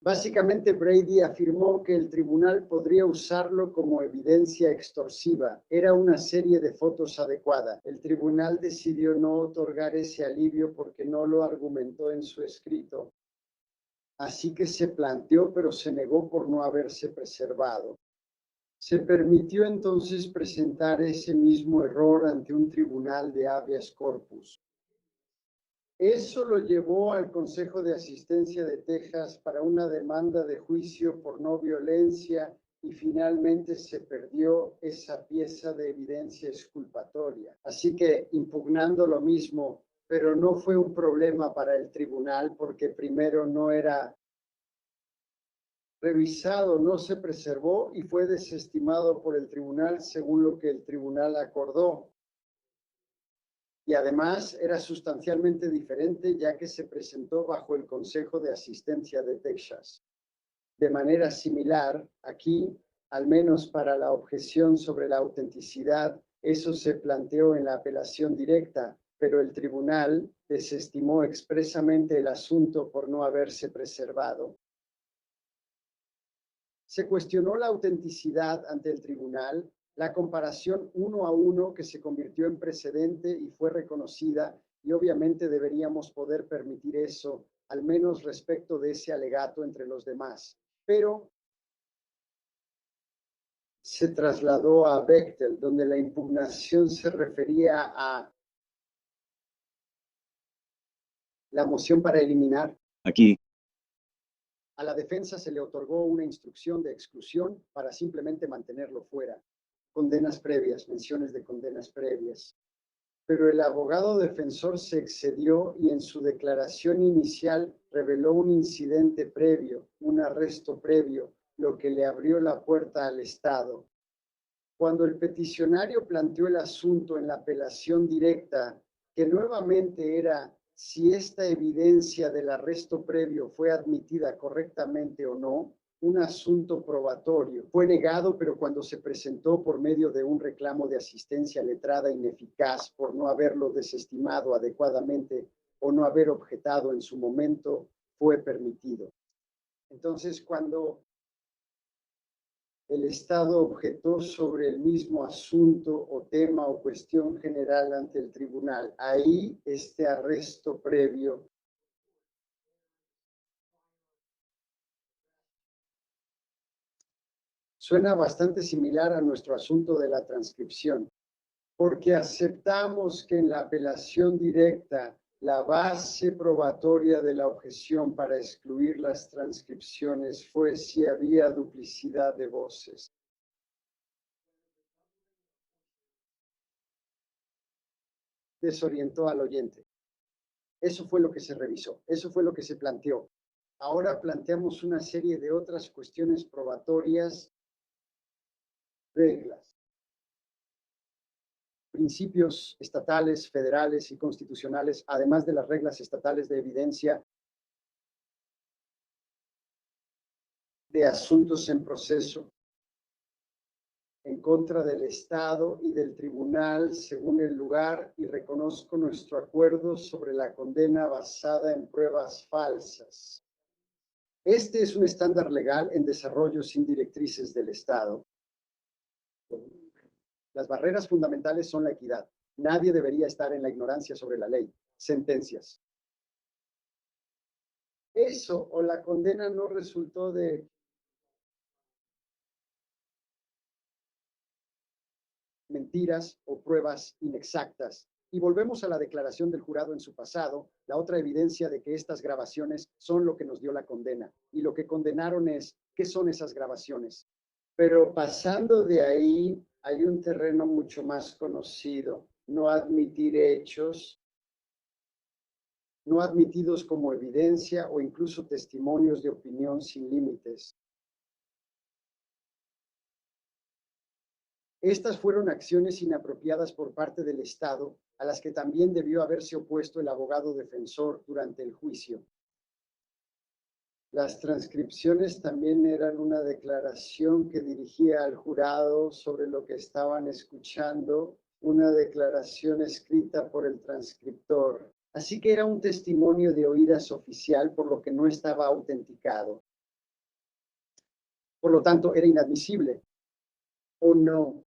Básicamente, Brady afirmó que el tribunal podría usarlo como evidencia extorsiva. Era una serie de fotos adecuada. El tribunal decidió no otorgar ese alivio porque no lo argumentó en su escrito. Así que se planteó, pero se negó por no haberse preservado. Se permitió entonces presentar ese mismo error ante un tribunal de habeas corpus. Eso lo llevó al Consejo de Asistencia de Texas para una demanda de juicio por no violencia y finalmente se perdió esa pieza de evidencia exculpatoria. Así que impugnando lo mismo, pero no fue un problema para el tribunal porque primero no era revisado, no se preservó y fue desestimado por el tribunal según lo que el tribunal acordó. Y además era sustancialmente diferente ya que se presentó bajo el Consejo de Asistencia de Texas. De manera similar, aquí, al menos para la objeción sobre la autenticidad, eso se planteó en la apelación directa, pero el tribunal desestimó expresamente el asunto por no haberse preservado. Se cuestionó la autenticidad ante el tribunal, la comparación 1 a 1 que se convirtió en precedente y fue reconocida, y obviamente deberíamos poder permitir eso, al menos respecto de ese alegato entre los demás. Pero se trasladó a Bechtel, donde la impugnación se refería a la moción para eliminar. Aquí, A la defensa se le otorgó una instrucción de exclusión para simplemente mantenerlo fuera. Condenas previas, menciones de condenas previas. Pero el abogado defensor se excedió y en su declaración inicial reveló un incidente previo, un arresto previo, lo que le abrió la puerta al Estado. Cuando el peticionario planteó el asunto en la apelación directa, que nuevamente era si esta evidencia del arresto previo fue admitida correctamente o no, un asunto probatorio. Fue negado, pero cuando se presentó por medio de un reclamo de asistencia letrada ineficaz por no haberlo desestimado adecuadamente o no haber objetado en su momento, fue permitido. Entonces, cuando el Estado objetó sobre el mismo asunto o tema o cuestión general ante el tribunal, ahí este arresto previo suena bastante similar a nuestro asunto de la transcripción, porque aceptamos que en la apelación directa la base probatoria de la objeción para excluir las transcripciones fue si había duplicidad de voces. Desorientó al oyente. Eso fue lo que se revisó, eso fue lo que se planteó. Ahora planteamos una serie de otras cuestiones probatorias, reglas. principios estatales, federales y constitucionales, además de las reglas estatales de evidencia de asuntos en proceso, en contra del Estado y del tribunal según el lugar, y reconozco nuestro acuerdo sobre la condena basada en pruebas falsas. Este es un estándar legal en desarrollo sin directrices del Estado. Las barreras fundamentales son la equidad. Nadie debería estar en la ignorancia sobre la ley. Sentencias. Eso o la condena no resultó de mentiras o pruebas inexactas. Y volvemos a la declaración del jurado en su pasado, la otra evidencia de que estas grabaciones son lo que nos dio la condena. Y lo que condenaron es, ¿qué son esas grabaciones? Pero pasando de ahí, hay un terreno mucho más conocido, no admitir hechos no admitidos como evidencia o incluso testimonios de opinión sin límites. Estas fueron acciones inapropiadas por parte del Estado, a las que también debió haberse opuesto el abogado defensor durante el juicio. Las transcripciones también eran una declaración que dirigía al jurado sobre lo que estaban escuchando, una declaración escrita por el transcriptor. Así que era un testimonio de oídas oficial, por lo que no estaba autenticado. Por lo tanto, era inadmisible. ¿O no?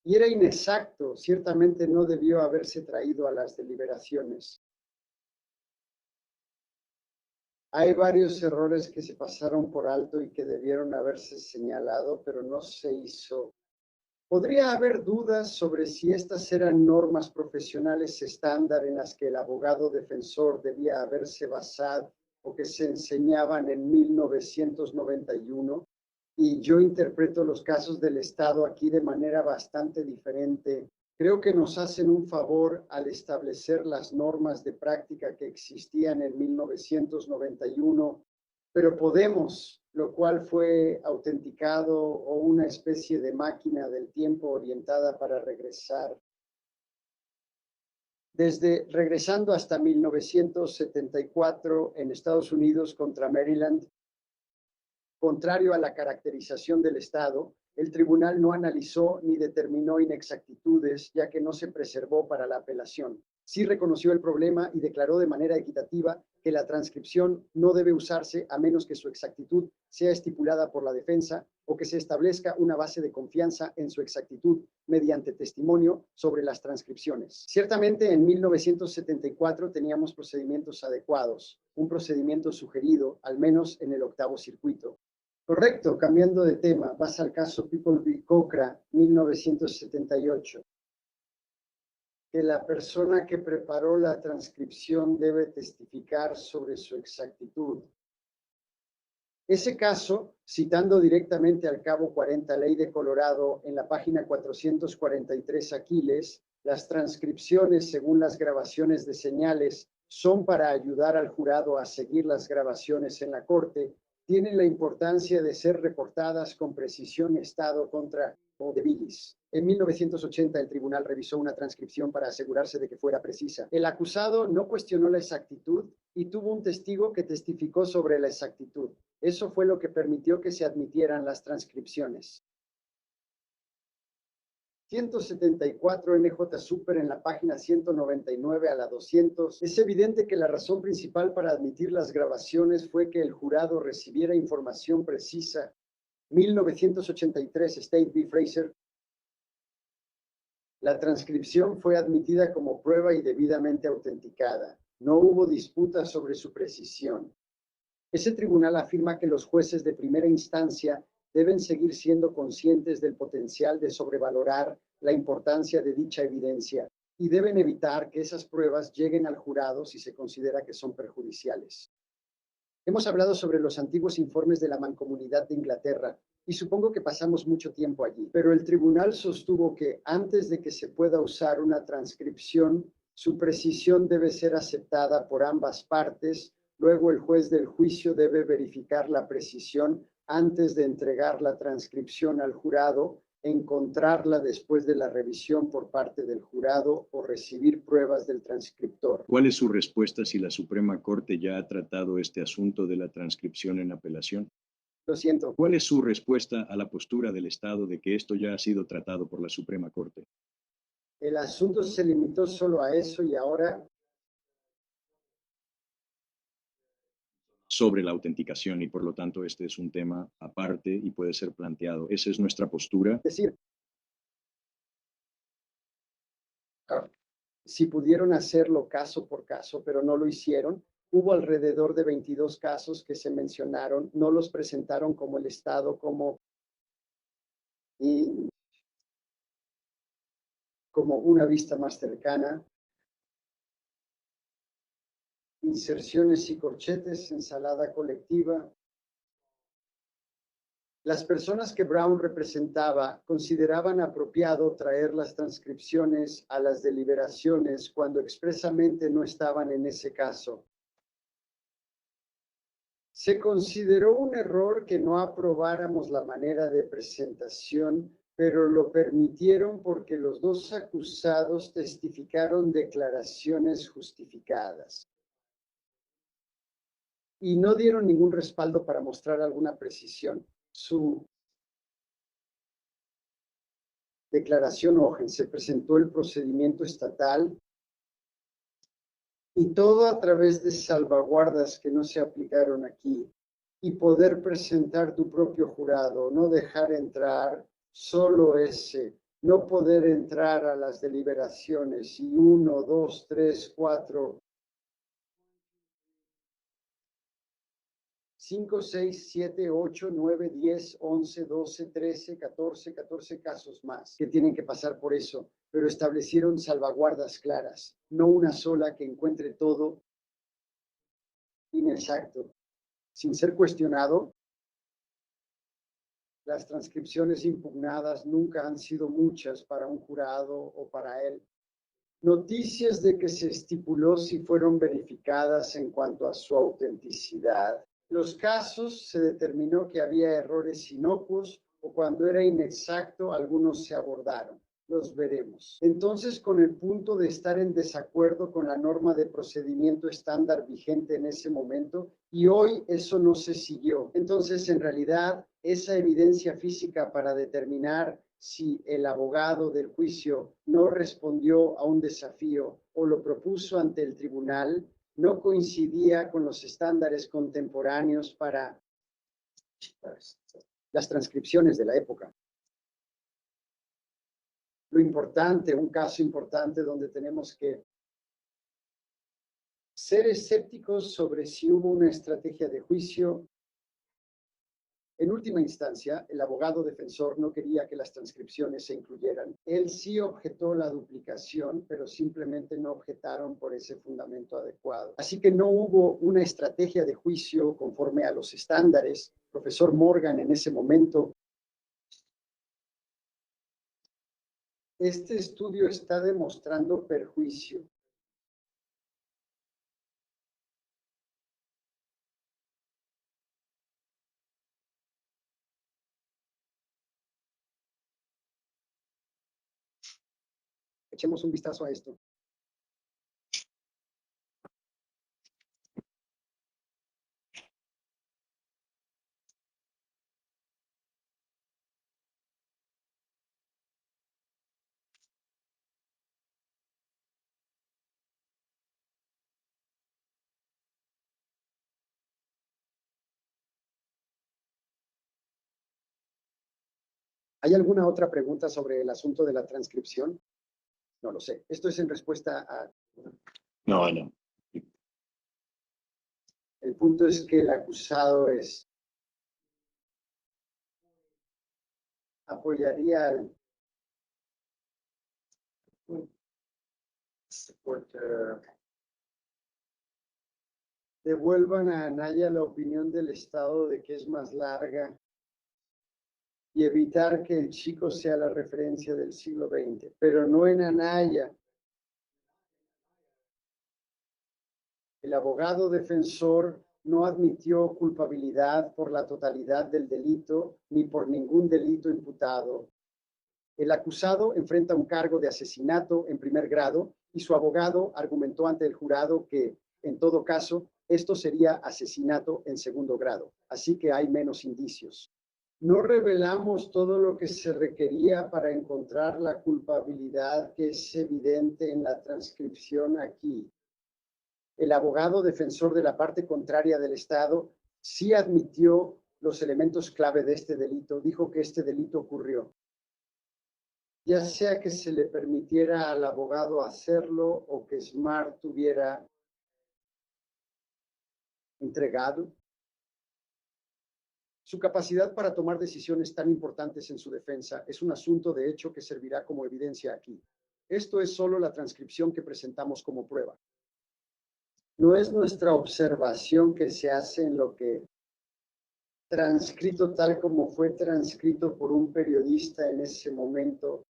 Y era inexacto, ciertamente no debió haberse traído a las deliberaciones. Hay varios errores que se pasaron por alto y que debieron haberse señalado, pero no se hizo. Podría haber dudas sobre si estas eran normas profesionales estándar en las que el abogado defensor debía haberse basado o que se enseñaban en 1991. Y yo interpreto los casos del Estado aquí de manera bastante diferente. Creo que nos hacen un favor al establecer las normas de práctica que existían en 1991, pero podemos, lo cual fue autenticado o una especie de máquina del tiempo orientada para regresar. Desde regresando hasta 1974 en Estados Unidos contra Maryland, contrario a la caracterización del Estado, el tribunal no analizó ni determinó inexactitudes, ya que no se preservó para la apelación. Sí reconoció el problema y declaró de manera equitativa que la transcripción no debe usarse a menos que su exactitud sea estipulada por la defensa o que se establezca una base de confianza en su exactitud mediante testimonio sobre las transcripciones. Ciertamente, en 1974 teníamos procedimientos adecuados, un procedimiento sugerido, al menos en el octavo circuito. Correcto, cambiando de tema, vas al caso People v. Cochran, 1978. Que la persona que preparó la transcripción debe testificar sobre su exactitud. Ese caso, citando directamente al cabo 40 Ley de Colorado en la página 443 Aquiles, las transcripciones según las grabaciones de señales son para ayudar al jurado a seguir las grabaciones en la corte, tienen la importancia de ser reportadas con precisión Estado contra de bilis. En 1980 el tribunal revisó una transcripción para asegurarse de que fuera precisa. El acusado no cuestionó la exactitud y tuvo un testigo que testificó sobre la exactitud. Eso fue lo que permitió que se admitieran las transcripciones. 174 NJ Super en la página 199 a la 200. Es evidente que la razón principal para admitir las grabaciones fue que el jurado recibiera información precisa. 1983 State v. Fraser. La transcripción fue admitida como prueba y debidamente autenticada. No hubo disputa sobre su precisión. Ese tribunal afirma que los jueces de primera instancia deben seguir siendo conscientes del potencial de sobrevalorar la importancia de dicha evidencia y deben evitar que esas pruebas lleguen al jurado si se considera que son perjudiciales. Hemos hablado sobre los antiguos informes de la Mancomunidad de Inglaterra y supongo que pasamos mucho tiempo allí, pero el tribunal sostuvo que antes de que se pueda usar una transcripción, su precisión debe ser aceptada por ambas partes. Luego el juez del juicio debe verificar la precisión antes de entregar la transcripción al jurado encontrarla después de la revisión por parte del jurado o recibir pruebas del transcriptor. ¿Cuál es su respuesta si la Suprema Corte ya ha tratado este asunto de la transcripción en apelación? Lo siento. ¿Cuál es su respuesta a la postura del Estado de que esto ya ha sido tratado por la Suprema Corte? El asunto se limitó solo a eso y ahora Sobre la autenticación y por lo tanto este es un tema aparte y puede ser planteado. Esa es nuestra postura. decir, si pudieron hacerlo caso por caso, pero no lo hicieron. Hubo alrededor de 22 casos que se mencionaron, no los presentaron como el Estado, como una vista más cercana. Inserciones y corchetes, ensalada colectiva. Las personas que Brown representaba consideraban apropiado traer las transcripciones a las deliberaciones cuando expresamente no estaban en ese caso. Se consideró un error que no aprobáramos la manera de presentación, pero lo permitieron porque los dos acusados testificaron declaraciones justificadas y no dieron ningún respaldo para mostrar alguna precisión. Su declaración Ogen se presentó el procedimiento estatal y todo a través de salvaguardas que no se aplicaron aquí y poder presentar tu propio jurado, no dejar entrar solo ese, no poder entrar a las deliberaciones y 1, 2, 3, 4, 5, 6, 7, 8, 9, 10, 11, 12, 13, 14 casos más que tienen que pasar por eso, pero establecieron salvaguardas claras, no una sola que encuentre todo inexacto. Sin ser cuestionado, las transcripciones impugnadas nunca han sido muchas para un jurado o para él. Noticias de que se estipuló si fueron verificadas en cuanto a su autenticidad. Los casos se determinó que había errores inocuos o cuando era inexacto, algunos se abordaron. Los veremos. Entonces, con el punto de estar en desacuerdo con la norma de procedimiento estándar vigente en ese momento, y hoy eso no se siguió. Entonces, en realidad, esa evidencia física para determinar si el abogado del juicio no respondió a un desafío o lo propuso ante el tribunal, no coincidía con los estándares contemporáneos para las transcripciones de la época. Lo importante, un caso importante donde tenemos que ser escépticos sobre si hubo una estrategia de juicio. En última instancia, el abogado defensor no quería que las transcripciones se incluyeran. Él sí objetó la duplicación, pero simplemente no objetaron por ese fundamento adecuado. Así que no hubo una estrategia de juicio conforme a los estándares. Profesor Morgan en ese momento. Este estudio está demostrando perjuicio. Echemos un vistazo a esto. ¿Hay alguna otra pregunta sobre el asunto de la transcripción? No lo sé. Esto es en respuesta a... No. El punto es que el acusado apoyaría al... Devuelvan a Anaya la opinión del Estado de que es más larga y evitar que el chico sea la referencia del siglo XX, pero no en Anaya. El abogado defensor no admitió culpabilidad por la totalidad del delito ni por ningún delito imputado. El acusado enfrenta un cargo de asesinato en primer grado y su abogado argumentó ante el jurado que, en todo caso, esto sería asesinato en segundo grado, así que hay menos indicios. No revelamos todo lo que se requería para encontrar la culpabilidad que es evidente en la transcripción aquí. El abogado defensor de la parte contraria del Estado sí admitió los elementos clave de este delito, dijo que este delito ocurrió. Ya sea que se le permitiera al abogado hacerlo o que Smart tuviera entregado. Su capacidad para tomar decisiones tan importantes en su defensa es un asunto de hecho que servirá como evidencia aquí. Esto es solo la transcripción que presentamos como prueba. No es nuestra observación que se hace en lo que transcrito tal como fue transcrito por un periodista en ese momento.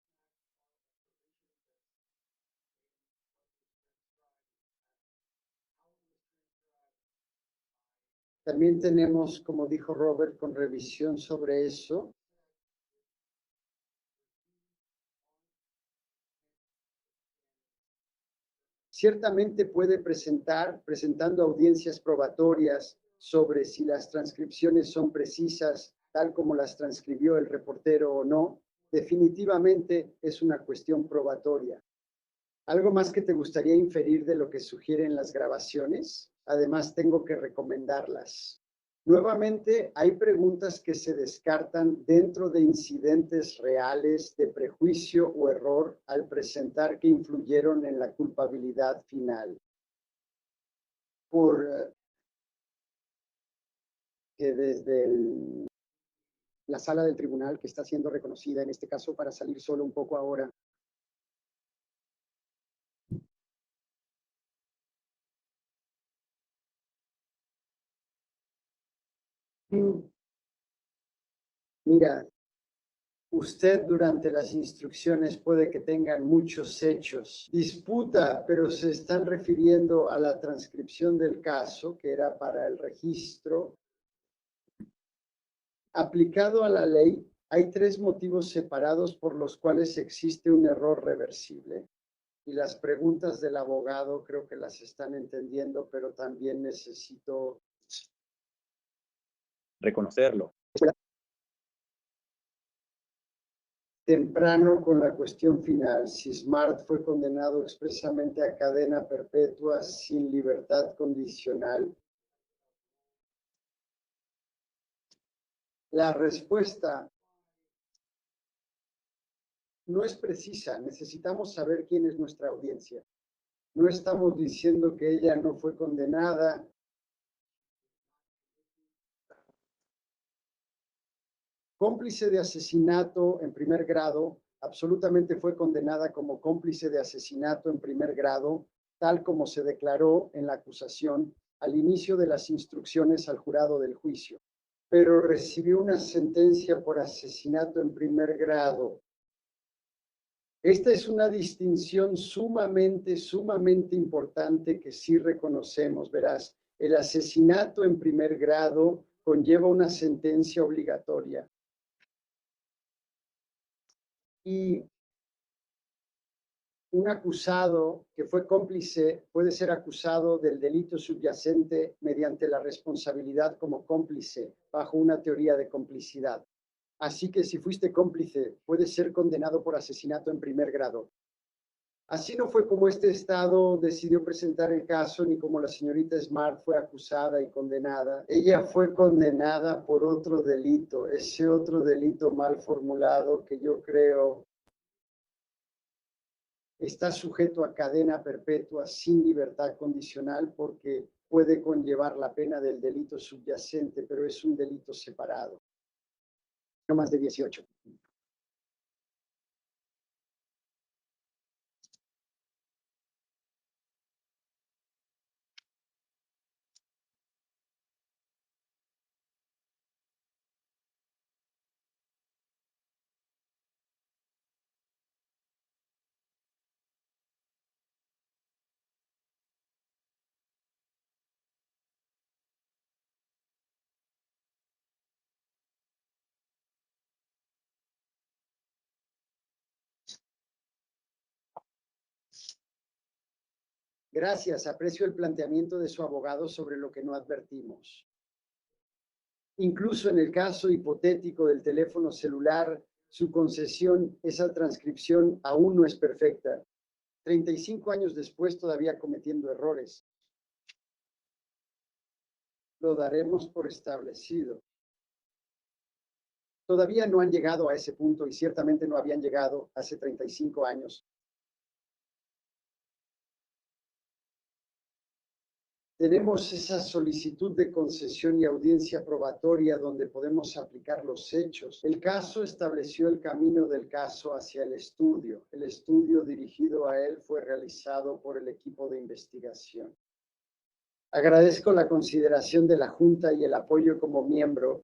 También tenemos, como dijo Robert, con revisión sobre eso. Ciertamente puede presentando audiencias probatorias sobre si las transcripciones son precisas, tal como las transcribió el reportero o no. Definitivamente es una cuestión probatoria. ¿Algo más que te gustaría inferir de lo que sugieren las grabaciones? Además, tengo que recomendarlas. Nuevamente, hay preguntas que se descartan dentro de incidentes reales de prejuicio o error al presentar que influyeron en la culpabilidad final. Por que desde la sala del tribunal, que está siendo reconocida en este caso para salir solo un poco ahora, mira, usted durante las instrucciones puede que tengan muchos hechos. Disputa, pero se están refiriendo a la transcripción del caso, que era para el registro. Aplicado a la ley, hay 3 motivos separados por los cuales existe un error reversible. Y las preguntas del abogado creo que las están entendiendo, pero también necesito reconocerlo. Temprano con la cuestión final, si Smart fue condenado expresamente a cadena perpetua sin libertad condicional. La respuesta no es precisa. Necesitamos saber quién es nuestra audiencia. No estamos diciendo que ella no fue condenada. Cómplice de asesinato en primer grado, absolutamente fue condenada como cómplice de asesinato en primer grado, tal como se declaró en la acusación al inicio de las instrucciones al jurado del juicio, pero recibió una sentencia por asesinato en primer grado. Esta es una distinción sumamente importante que sí reconocemos. Verás, el asesinato en primer grado conlleva una sentencia obligatoria. Y un acusado que fue cómplice puede ser acusado del delito subyacente mediante la responsabilidad como cómplice bajo una teoría de complicidad. Así que si fuiste cómplice, puedes ser condenado por asesinato en primer grado. Así no fue como este Estado decidió presentar el caso, ni como la señorita Smart fue acusada y condenada. Ella fue condenada por otro delito, ese otro delito mal formulado que yo creo está sujeto a cadena perpetua sin libertad condicional porque puede conllevar la pena del delito subyacente, pero es un delito separado. No más de 18. Gracias, aprecio el planteamiento de su abogado sobre lo que no advertimos. Incluso en el caso hipotético del teléfono celular, su concesión, esa transcripción aún no es perfecta. 35 años después todavía cometiendo errores. Lo daremos por establecido. Todavía no han llegado a ese punto y ciertamente no habían llegado hace 35 años. Tenemos esa solicitud de concesión y audiencia probatoria donde podemos aplicar los hechos. El caso estableció el camino del caso hacia el estudio. El estudio dirigido a él fue realizado por el equipo de investigación. Agradezco la consideración de la Junta y el apoyo como miembro.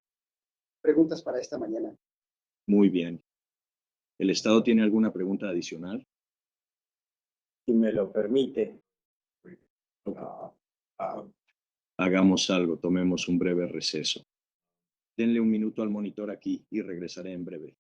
Preguntas para esta mañana. Muy bien. ¿El Estado tiene alguna pregunta adicional? Si me lo permite. Ok. Ah, Hagamos algo, tomemos un breve receso. Denle un minuto al monitor aquí y regresaré en breve.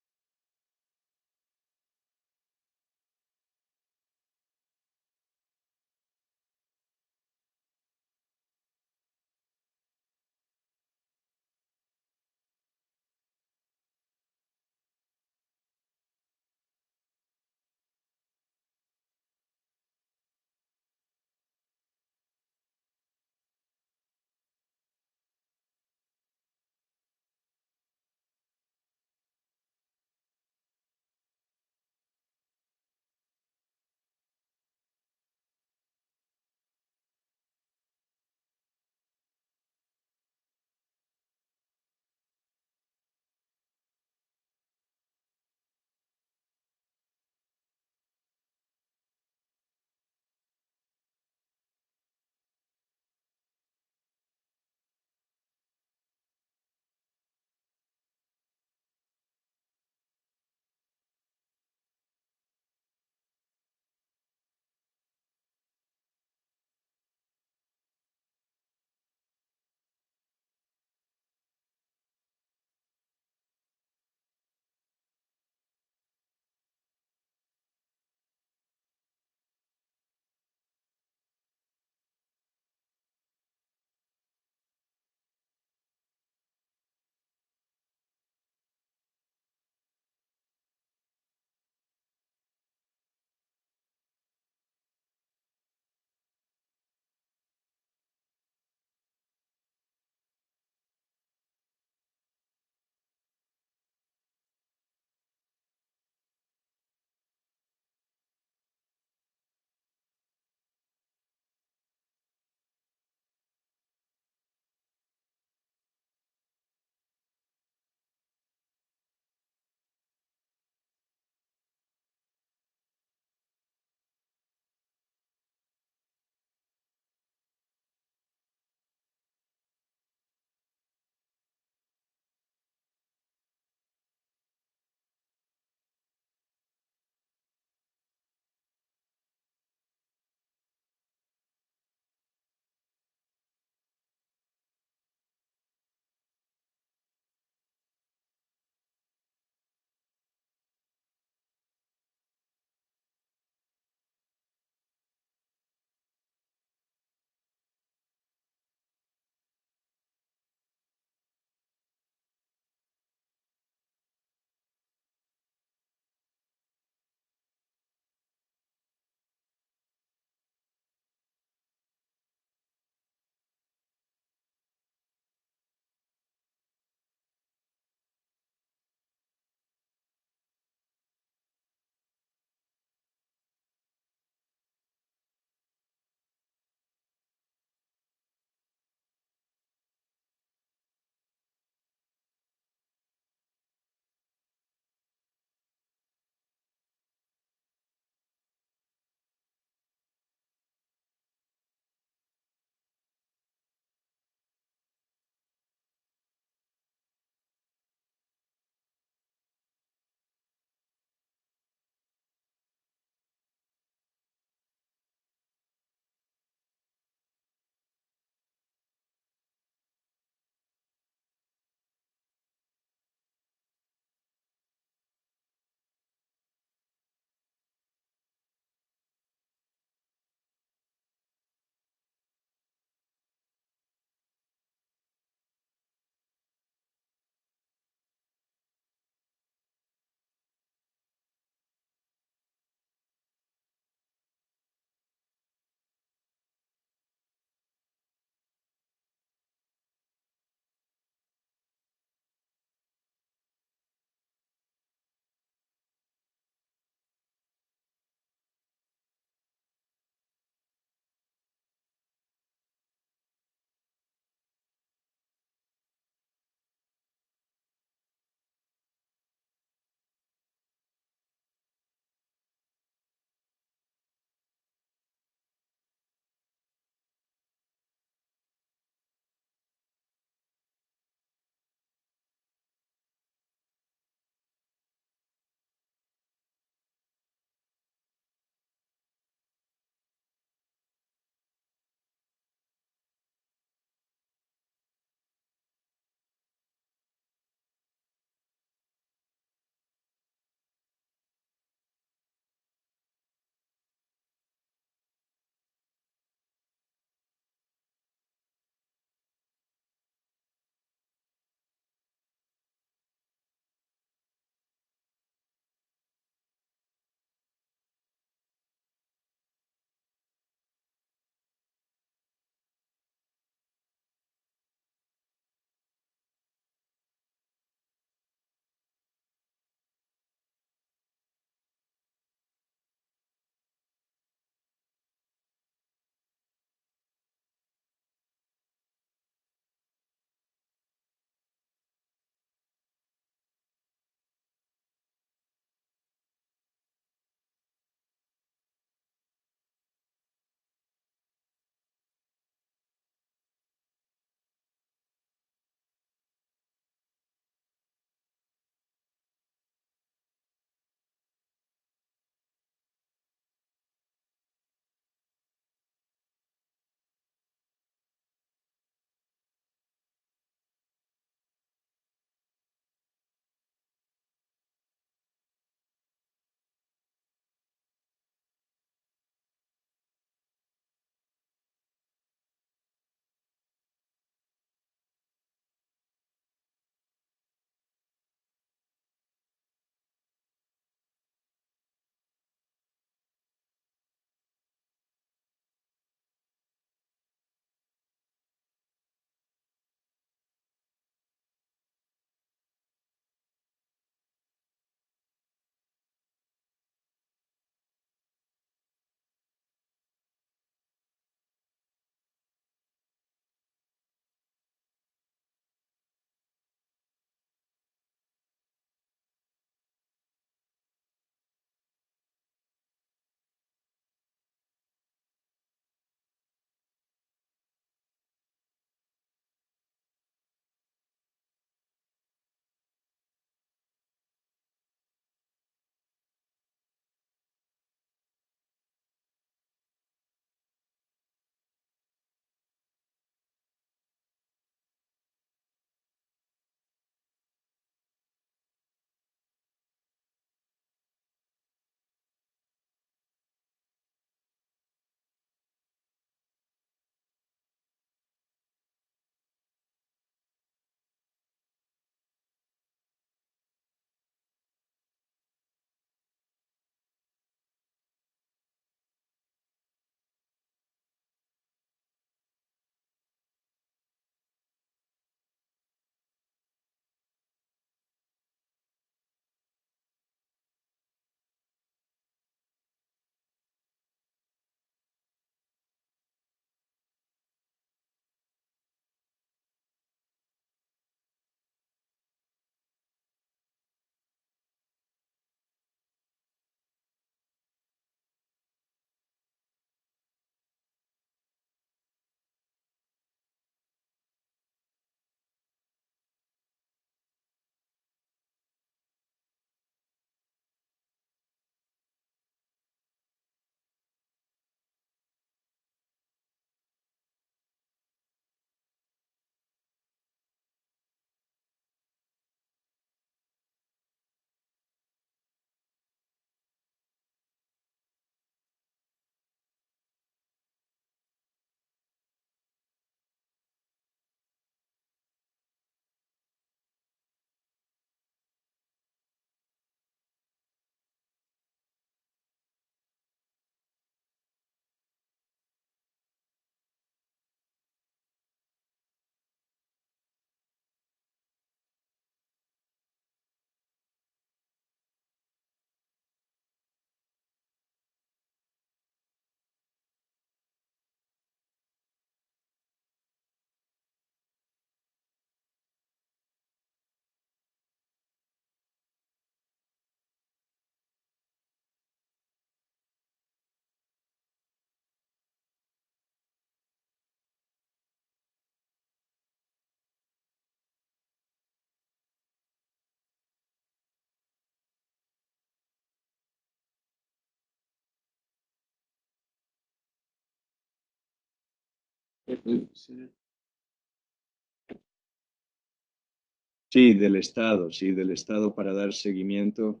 Sí, del Estado para dar seguimiento.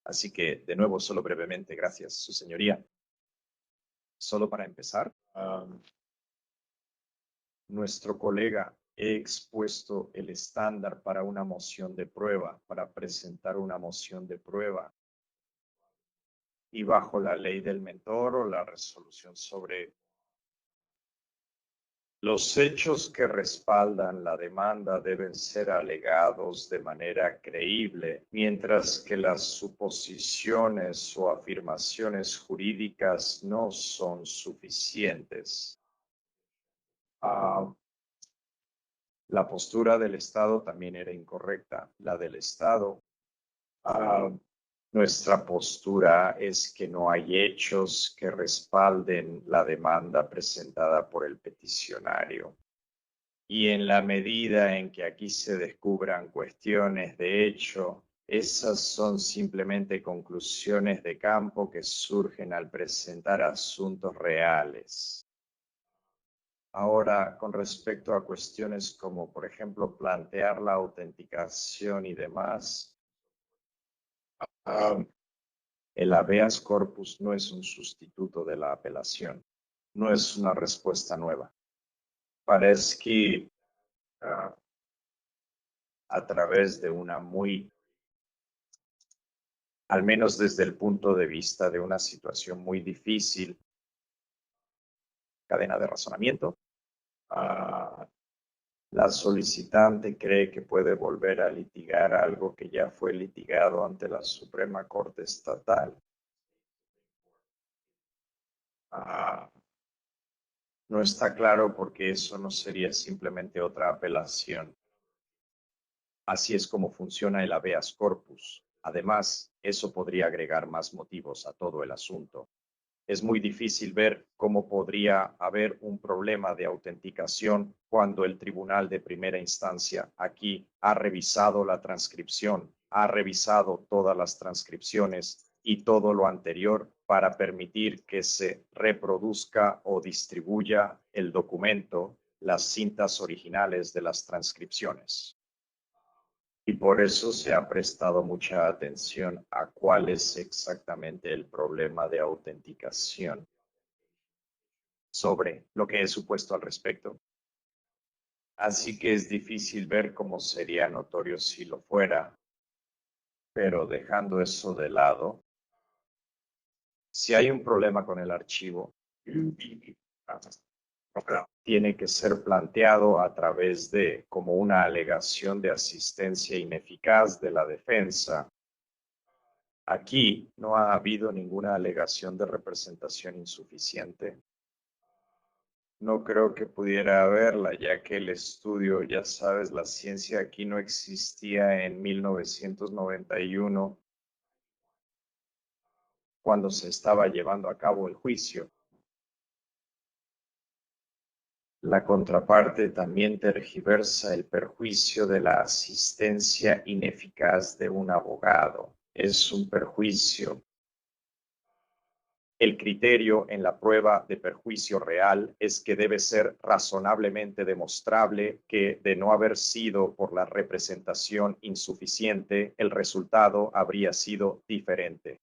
Así que, de nuevo, solo brevemente, gracias, su señoría. Solo para empezar, nuestro colega ha expuesto el estándar para una moción de prueba, para presentar una moción de prueba. Y bajo la ley del mentor o la resolución sobre los hechos que respaldan la demanda deben ser alegados de manera creíble, mientras que las suposiciones o afirmaciones jurídicas no son suficientes. La postura del Estado también era incorrecta. La del Estado, nuestra postura es que no hay hechos que respalden la demanda presentada por el peticionario. Y en la medida en que aquí se descubran cuestiones de hecho, esas son simplemente conclusiones de campo que surgen al presentar asuntos reales. Ahora, con respecto a cuestiones como, por ejemplo, plantear la autenticación y demás, el habeas corpus no es un sustituto de la apelación, no es una respuesta nueva. Parece que a través de una al menos desde el punto de vista de una situación muy difícil, cadena de razonamiento, la solicitante cree que puede volver a litigar algo que ya fue litigado ante la Suprema Corte Estatal. No está claro porque eso no sería simplemente otra apelación. Así es como funciona el habeas corpus. Además, eso podría agregar más motivos a todo el asunto. Es muy difícil ver cómo podría haber un problema de autenticación cuando el tribunal de primera instancia aquí ha revisado la transcripción, ha revisado todas las transcripciones y todo lo anterior para permitir que se reproduzca o distribuya el documento, las cintas originales de las transcripciones. Y por eso se ha prestado mucha atención a cuál es exactamente el problema de autenticación sobre lo que he supuesto al respecto. Así que es difícil ver cómo sería notorio si lo fuera. Pero dejando eso de lado, si hay un problema con el archivo, tiene que ser planteado a través de como una alegación de asistencia ineficaz de la defensa. Aquí no ha habido ninguna alegación de representación insuficiente. No creo que pudiera haberla, ya que el estudio, ya sabes, la ciencia aquí no existía en 1991, cuando se estaba llevando a cabo el juicio. La contraparte también tergiversa el perjuicio de la asistencia ineficaz de un abogado. Es un perjuicio. El criterio en la prueba de perjuicio real es que debe ser razonablemente demostrable que, de no haber sido por la representación insuficiente, el resultado habría sido diferente.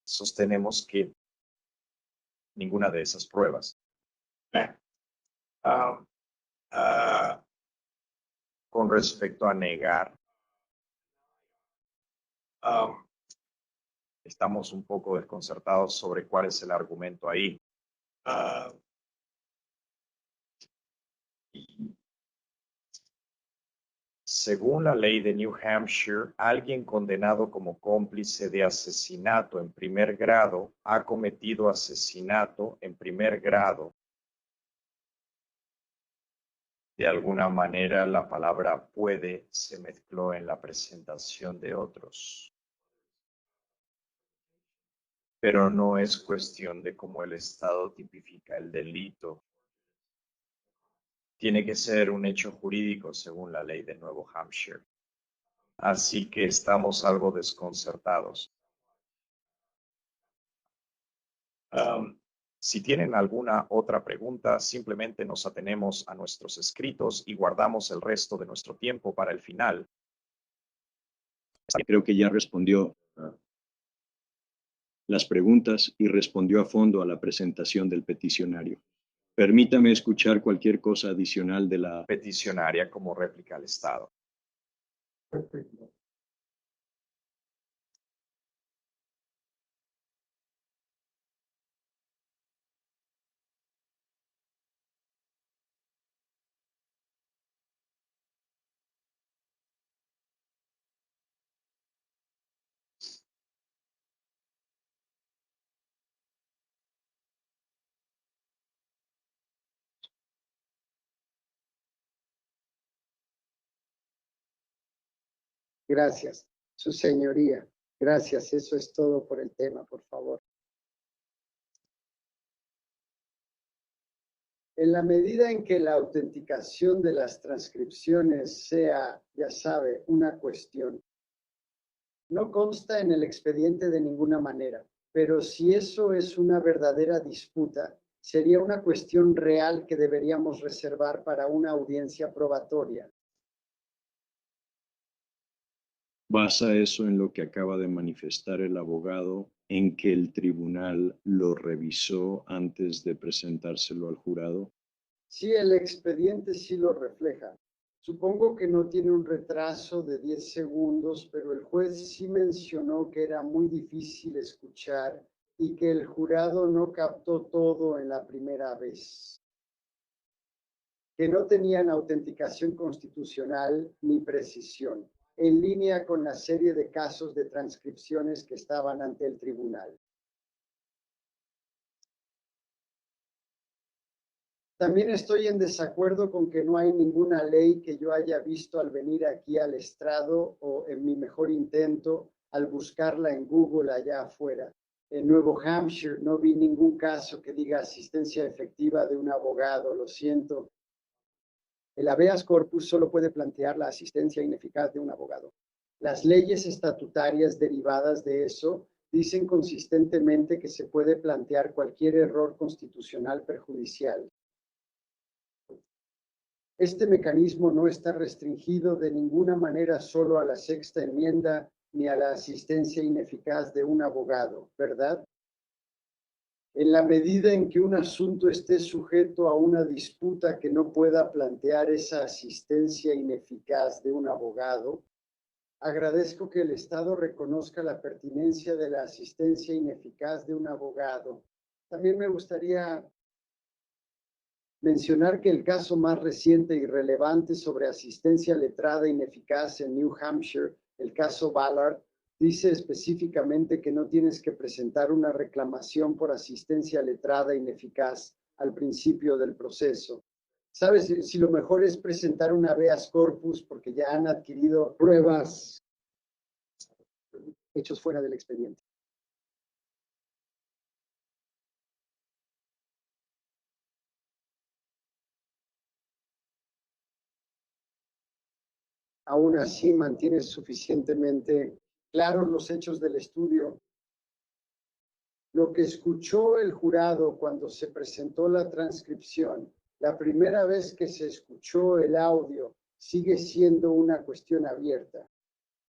Sostenemos que ninguna de esas pruebas. Con respecto a negar, estamos un poco desconcertados sobre cuál es el argumento ahí. Según la ley de New Hampshire, alguien condenado como cómplice de asesinato en primer grado ha cometido asesinato en primer grado. De alguna manera, la palabra puede se mezcló en la presentación de otros. Pero no es cuestión de cómo el Estado tipifica el delito. Tiene que ser un hecho jurídico según la ley de Nuevo Hampshire. Así que estamos algo desconcertados. Si tienen alguna otra pregunta, simplemente nos atenemos a nuestros escritos y guardamos el resto de nuestro tiempo para el final. Creo que ya respondió las preguntas y respondió a fondo a la presentación del peticionario. Permítame escuchar cualquier cosa adicional de la Peticionaria como réplica al Estado. Gracias, su señoría. Gracias, eso es todo por el tema, por favor. En la medida en que la autenticación de las transcripciones sea, ya sabe, una cuestión, no consta en el expediente de ninguna manera, pero si eso es una verdadera disputa, sería una cuestión real que deberíamos reservar para una audiencia probatoria. ¿Basa eso en lo que acaba de manifestar el abogado, en que el tribunal lo revisó antes de presentárselo al jurado? Sí, el expediente sí lo refleja. Supongo que no tiene un retraso de 10 segundos, pero el juez sí mencionó que era muy difícil escuchar y que el jurado no captó todo en la primera vez, que no tenían autenticación constitucional ni precisión, en línea con la serie de casos de transcripciones que estaban ante el tribunal. También estoy en desacuerdo con que no hay ninguna ley que yo haya visto al venir aquí al estrado o en mi mejor intento al buscarla en Google allá afuera. En Nuevo Hampshire no vi ningún caso que diga asistencia efectiva de un abogado, lo siento. El habeas corpus solo puede plantear la asistencia ineficaz de un abogado. Las leyes estatutarias derivadas de eso dicen consistentemente que se puede plantear cualquier error constitucional perjudicial. Este mecanismo no está restringido de ninguna manera solo a la sexta enmienda ni a la asistencia ineficaz de un abogado, ¿verdad? En la medida en que un asunto esté sujeto a una disputa que no pueda plantear esa asistencia ineficaz de un abogado, agradezco que el Estado reconozca la pertinencia de la asistencia ineficaz de un abogado. También me gustaría mencionar que el caso más reciente y relevante sobre asistencia letrada ineficaz en New Hampshire, el caso Ballard, dice específicamente que no tienes que presentar una reclamación por asistencia letrada ineficaz al principio del proceso. ¿Sabes? Si lo mejor es presentar un habeas corpus porque ya han adquirido pruebas hechos fuera del expediente. Aún así mantienes suficientemente claros los hechos del estudio. Lo que escuchó el jurado cuando se presentó la transcripción, la primera vez que se escuchó el audio, sigue siendo una cuestión abierta.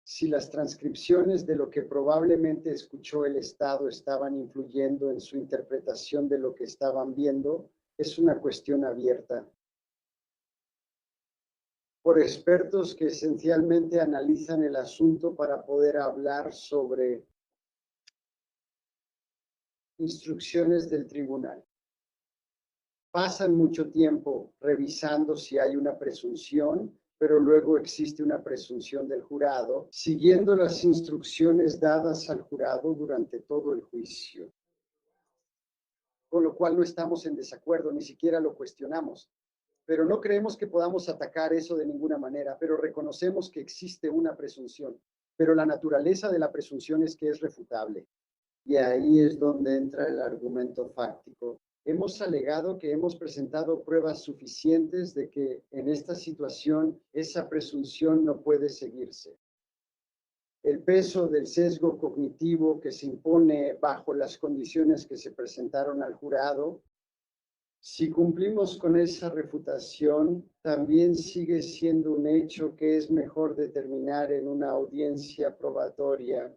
Si las transcripciones de lo que probablemente escuchó el Estado estaban influyendo en su interpretación de lo que estaban viendo, es una cuestión abierta. Por expertos que esencialmente analizan el asunto para poder hablar sobre instrucciones del tribunal. Pasan mucho tiempo revisando si hay una presunción, pero luego existe una presunción del jurado, siguiendo las instrucciones dadas al jurado durante todo el juicio. Con lo cual no estamos en desacuerdo, ni siquiera lo cuestionamos. Pero no creemos que podamos atacar eso de ninguna manera, pero reconocemos que existe una presunción. Pero la naturaleza de la presunción es que es refutable. Y ahí es donde entra el argumento fáctico. Hemos alegado que hemos presentado pruebas suficientes de que en esta situación esa presunción no puede seguirse. el peso del sesgo cognitivo que se impone bajo las condiciones que se presentaron al jurado. Si cumplimos con esa refutación, también sigue siendo un hecho que es mejor determinar en una audiencia probatoria.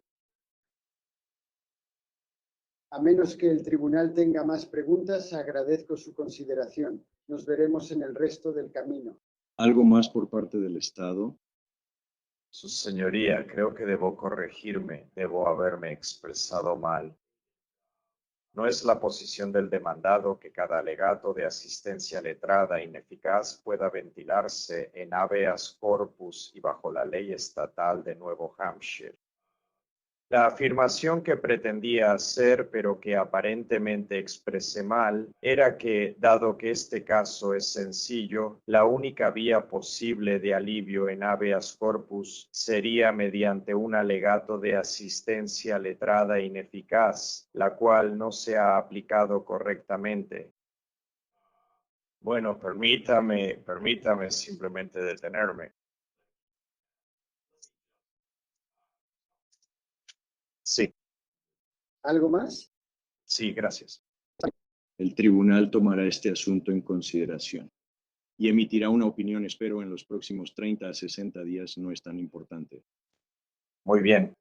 A menos que el tribunal tenga más preguntas, agradezco su consideración. Nos veremos en el resto del camino. ¿Algo más por parte del Estado? Su señoría, creo que debo corregirme, debo haberme expresado mal. No es la posición del demandado que cada alegato de asistencia letrada ineficaz pueda ventilarse en habeas corpus y bajo la ley estatal de Nuevo Hampshire. La afirmación que pretendía hacer, pero que aparentemente expresé mal, era que, dado que este caso es sencillo, la única vía posible de alivio en habeas corpus sería mediante un alegato de asistencia letrada ineficaz, la cual no se ha aplicado correctamente. Bueno, permítame simplemente detenerme. Sí, ¿Algo más? sí, gracias. El tribunal tomará este asunto en consideración y emitirá una opinión, espero, en los próximos 30 a 60 días. No es tan importante. Muy bien.